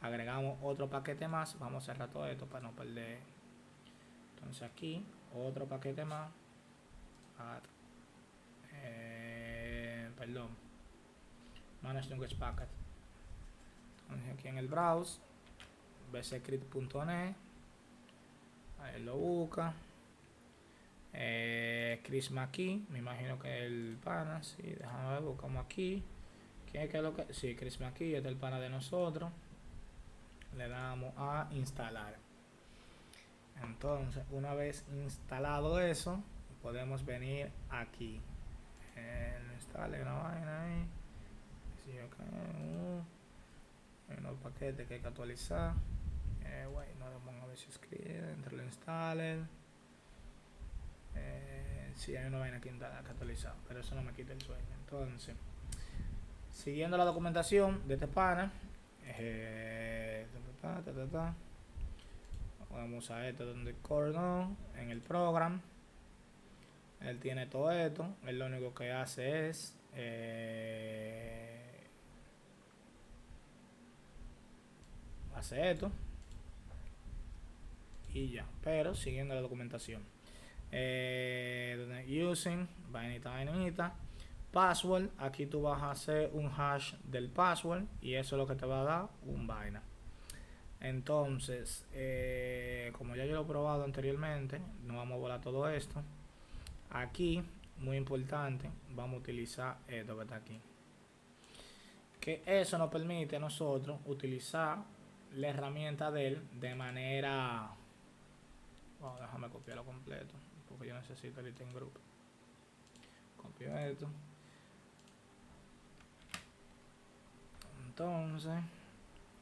agregamos otro paquete más. Vamos a cerrar todo esto para no perder. Entonces aquí otro paquete más. Perdón, manage language packet. Entonces aquí en el browse, bscript.net, ahí lo busca. Chris McKee, me imagino que el pana, sí, déjame ver, buscamos aquí. ¿Quién es que lo que? Sí, Chris McKee, este es el pana de nosotros. Le damos a instalar. Entonces, una vez instalado eso, podemos venir aquí. Instale una vaina ahí. Si hay unos paquetes que hay que actualizar. No le pongo a ver si escribe. Entre los installer. Si hay una vaina que actualizar, pero eso no me quita el sueño. Entonces, siguiendo la documentación de este pana, vamos a esto donde cordón en el program. Él tiene todo esto. Él lo único que hace es hace esto y ya. Pero siguiendo la documentación, using vainita password. Aquí tú vas a hacer un hash del password y eso es lo que te va a dar un vaina. Entonces, como ya yo lo he probado anteriormente, no vamos a volar todo esto. Aquí, muy importante, vamos a utilizar esto que está aquí. Que eso nos permite a nosotros utilizar la herramienta de él de manera... déjame copiarlo completo, porque yo necesito el item group. Copio esto. Entonces,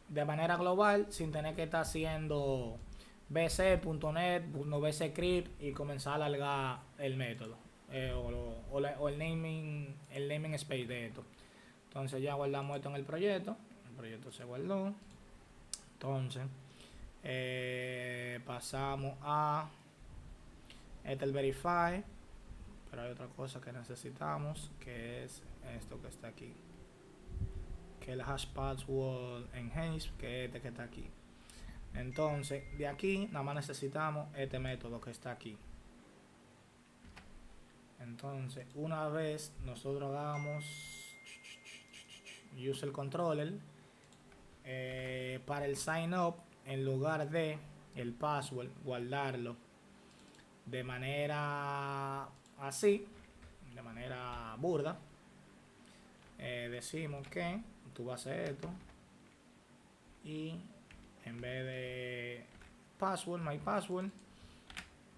de manera global, sin tener que estar haciendo bc.net, bscript y comenzar a alargar el método o el naming space de esto. Entonces ya guardamos esto en el proyecto se guardó. Entonces pasamos a este el verify, pero hay otra cosa que necesitamos, que es esto que está aquí, que es el hash password enhance, que es este que está aquí. Entonces de aquí nada más necesitamos este método que está aquí. Entonces una vez nosotros hagamos user controller, para el sign up, en lugar de el password guardarlo de manera así, de manera burda, decimos que tú vas a hacer esto y en vez de password, my password,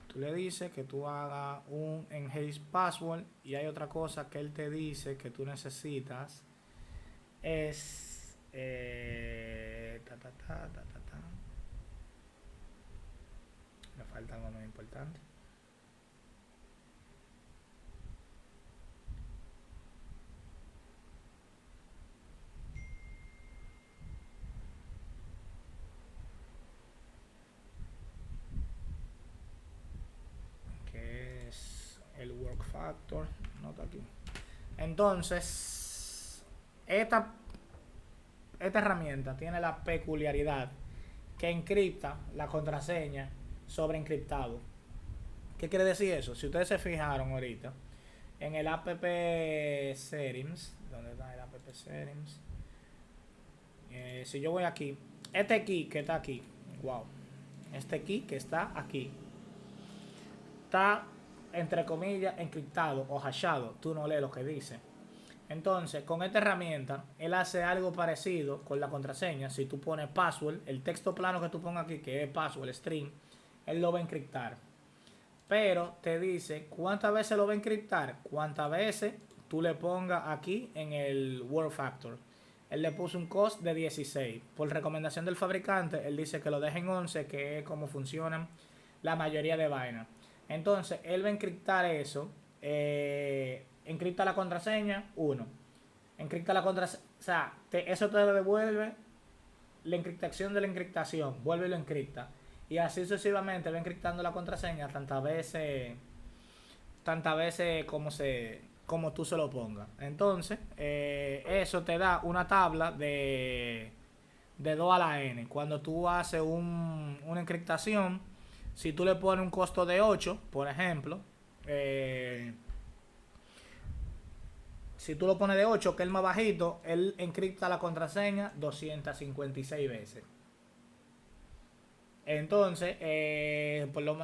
tú le dices que tú hagas un enhance password. Y hay otra cosa que él te dice que tú necesitas, es me falta algo muy importante. factor, no está aquí. Entonces, esta herramienta tiene la peculiaridad que encripta la contraseña sobre encriptado. ¿Qué quiere decir eso? Si ustedes se fijaron ahorita en el app settings, ¿dónde está el app settings? Si yo voy aquí, este key que está aquí, wow, este key que está aquí, está entre comillas encriptado o hashado, tú no lees lo que dice. Entonces, con esta herramienta, él hace algo parecido con la contraseña. Si tú pones password, el texto plano que tú pongas aquí, que es password string, él lo va a encriptar. Pero te dice cuántas veces lo va a encriptar, cuántas veces tú le pongas aquí en el word factor. Él le puso un cost de 16. Por recomendación del fabricante, él dice que lo dejen 11, que es como funcionan la mayoría de vainas. Entonces, él va a encriptar eso. Encripta la contraseña, 1. Encripta la contraseña, o sea, eso te devuelve la encriptación de la encriptación. Vuelve y lo encripta. Y así sucesivamente va encriptando la contraseña tantas veces como tú se lo pongas. Entonces, eso te da una tabla de 2 a la n. Cuando tú haces una encriptación, si tú le pones un costo de 8, por ejemplo, si tú lo pones de 8, que es el más bajito, él encripta la contraseña 256 veces. Entonces,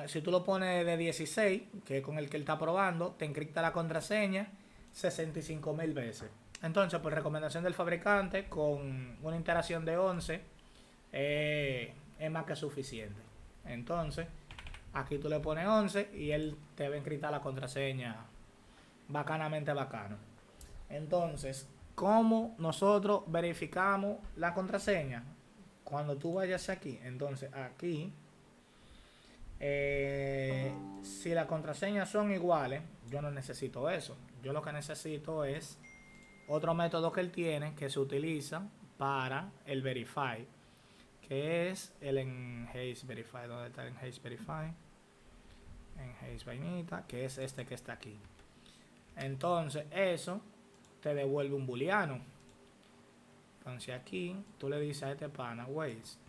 si tú lo pones de 16, que es con el que él está probando, te encripta la contraseña 65.000 veces. Entonces, por recomendación del fabricante, con una interacción de 11, es más que suficiente. Entonces, aquí tú le pones 11 y él te va a encriptar la contraseña bacanamente bacano. Entonces, ¿cómo nosotros verificamos la contraseña? Cuando tú vayas aquí, entonces aquí, si las contraseñas son iguales, yo no necesito eso. Yo lo que necesito es otro método que él tiene que se utiliza para el verify, que es el enhace verify. ¿Dónde está el enhace verify? Enhace vainita, que es este que está aquí. Entonces eso te devuelve un booleano. Entonces aquí tú le dices a este pana, ways,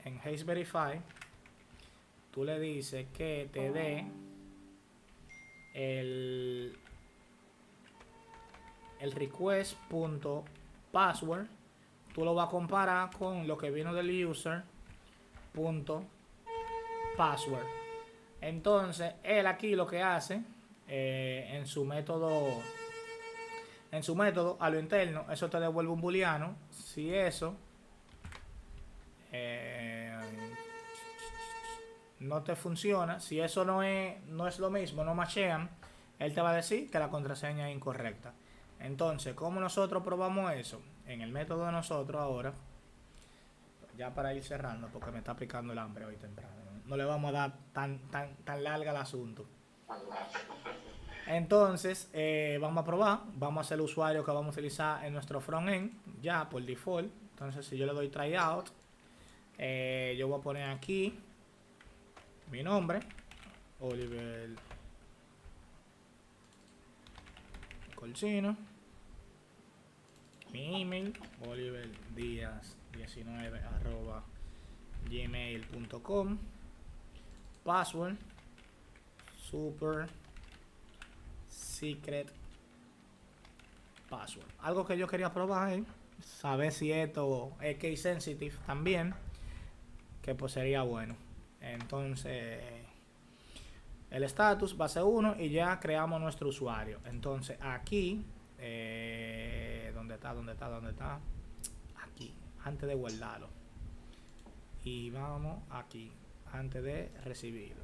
en Haze Verify, tú le dices que te dé el request.password. Tú lo vas a comparar con lo que vino del user.password. Entonces él aquí lo que hace en su método a lo interno, eso te devuelve un booleano. Si eso no te funciona, si eso no es lo mismo, no machean, él te va a decir que la contraseña es incorrecta. Entonces, ¿cómo nosotros probamos eso? En el método de nosotros ahora, ya para ir cerrando, porque me está picando el hambre hoy temprano, no le vamos a dar tan larga el asunto. Entonces, vamos a probar, vamos a hacer el usuario que vamos a utilizar en nuestro frontend, ya por default. Entonces, si yo le doy tryout, yo voy a poner aquí mi nombre, Oliver Colcino, mi email, oliverdiaz19@gmail.com, password, super secret password. Algo que yo quería probar es saber si esto es case sensitive también, que pues sería bueno. Entonces el status base 1 y ya creamos nuestro usuario. Entonces aquí ¿dónde está? Aquí, antes de guardarlo, y vamos aquí antes de recibirlo.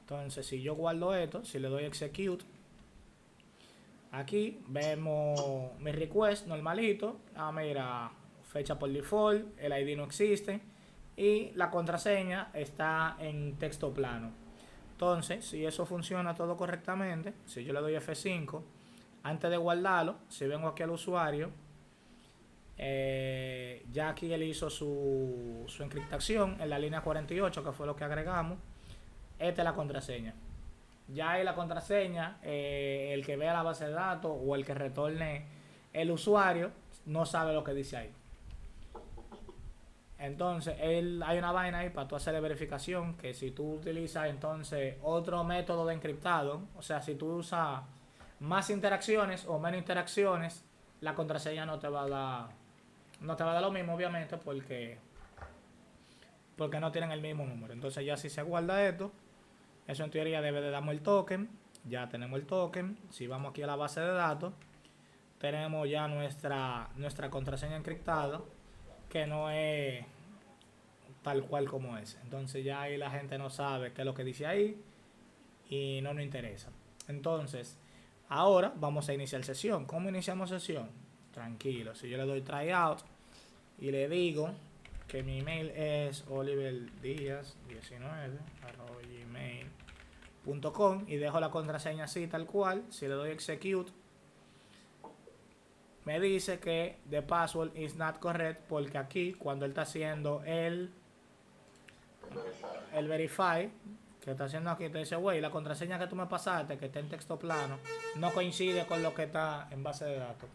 Entonces, si yo guardo esto, si le doy execute, aquí vemos mi request normalito. Mira, fecha por default, el ID no existe y la contraseña está en texto plano. Entonces, si eso funciona todo correctamente, si yo le doy F5, antes de guardarlo, si vengo aquí al usuario, ya aquí él hizo su encriptación en la línea 48, que fue lo que agregamos. Esta es la contraseña. Ya ahí la contraseña, el que vea la base de datos o el que retorne el usuario, no sabe lo que dice ahí. Entonces, hay una vaina ahí para tú hacer la verificación, que si tú utilizas entonces otro método de encriptado, o sea, si tú usas más interacciones o menos interacciones, la contraseña no te va a dar lo mismo, obviamente, porque no tienen el mismo número. Entonces ya si se guarda esto, eso en teoría debe de darnos el token. Ya tenemos el token. Si vamos aquí a la base de datos, tenemos ya nuestra contraseña encriptada, que no es tal cual como es. Entonces ya ahí la gente no sabe qué es lo que dice ahí y no nos interesa. Entonces, ahora vamos a iniciar sesión. ¿Cómo iniciamos sesión? Tranquilo, si yo le doy tryout y le digo que mi email es oliverdiaz19@gmail.com y dejo la contraseña así tal cual, si le doy execute me dice que the password is not correct, porque aquí cuando él está haciendo el verify que está haciendo aquí, te dice, güey, la contraseña que tú me pasaste, que está en texto plano, no coincide con lo que está en base de datos.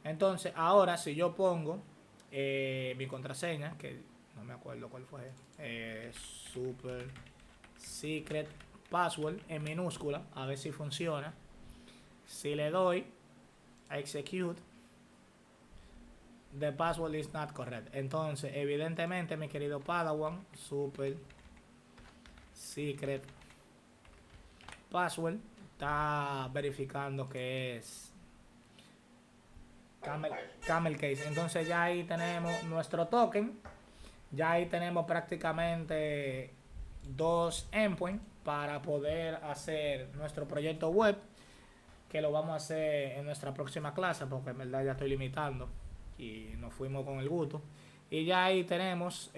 Entonces, ahora si yo pongo mi contraseña, que no me acuerdo cuál fue, super secret password en minúscula, a ver si funciona. Si le doy a execute, the password is not correct. Entonces, evidentemente, mi querido Padawan, super secret password está verificando que es Camel Case. Entonces ya ahí tenemos nuestro token. Ya ahí tenemos prácticamente 2 endpoints para poder hacer nuestro proyecto web, que lo vamos a hacer en nuestra próxima clase, porque en verdad ya estoy limitando y nos fuimos con el gusto. Y ya ahí tenemos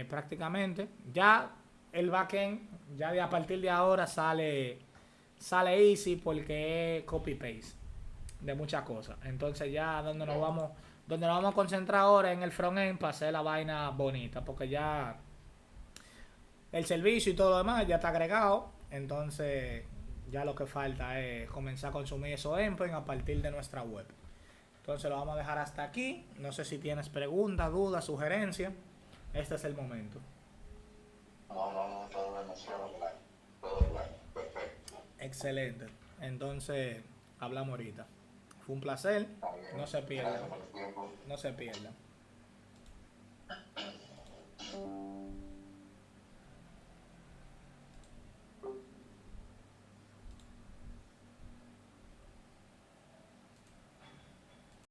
prácticamente ya el backend. Ya a partir de ahora sale easy, porque es copy paste de muchas cosas. Entonces ya donde nos vamos a concentrar ahora en el frontend para hacer la vaina bonita, porque ya el servicio y todo lo demás ya está agregado. Entonces ya lo que falta es comenzar a consumir esos endpoints a partir de nuestra web. Entonces lo vamos a dejar hasta aquí. No sé si tienes preguntas, dudas, sugerencias. Este es el momento. No, todo demasiado claro. Todo claro, perfecto. Excelente. Entonces hablamos ahorita. Fue un placer. No se pierdan. Gracias por el tiempo. No se pierdan.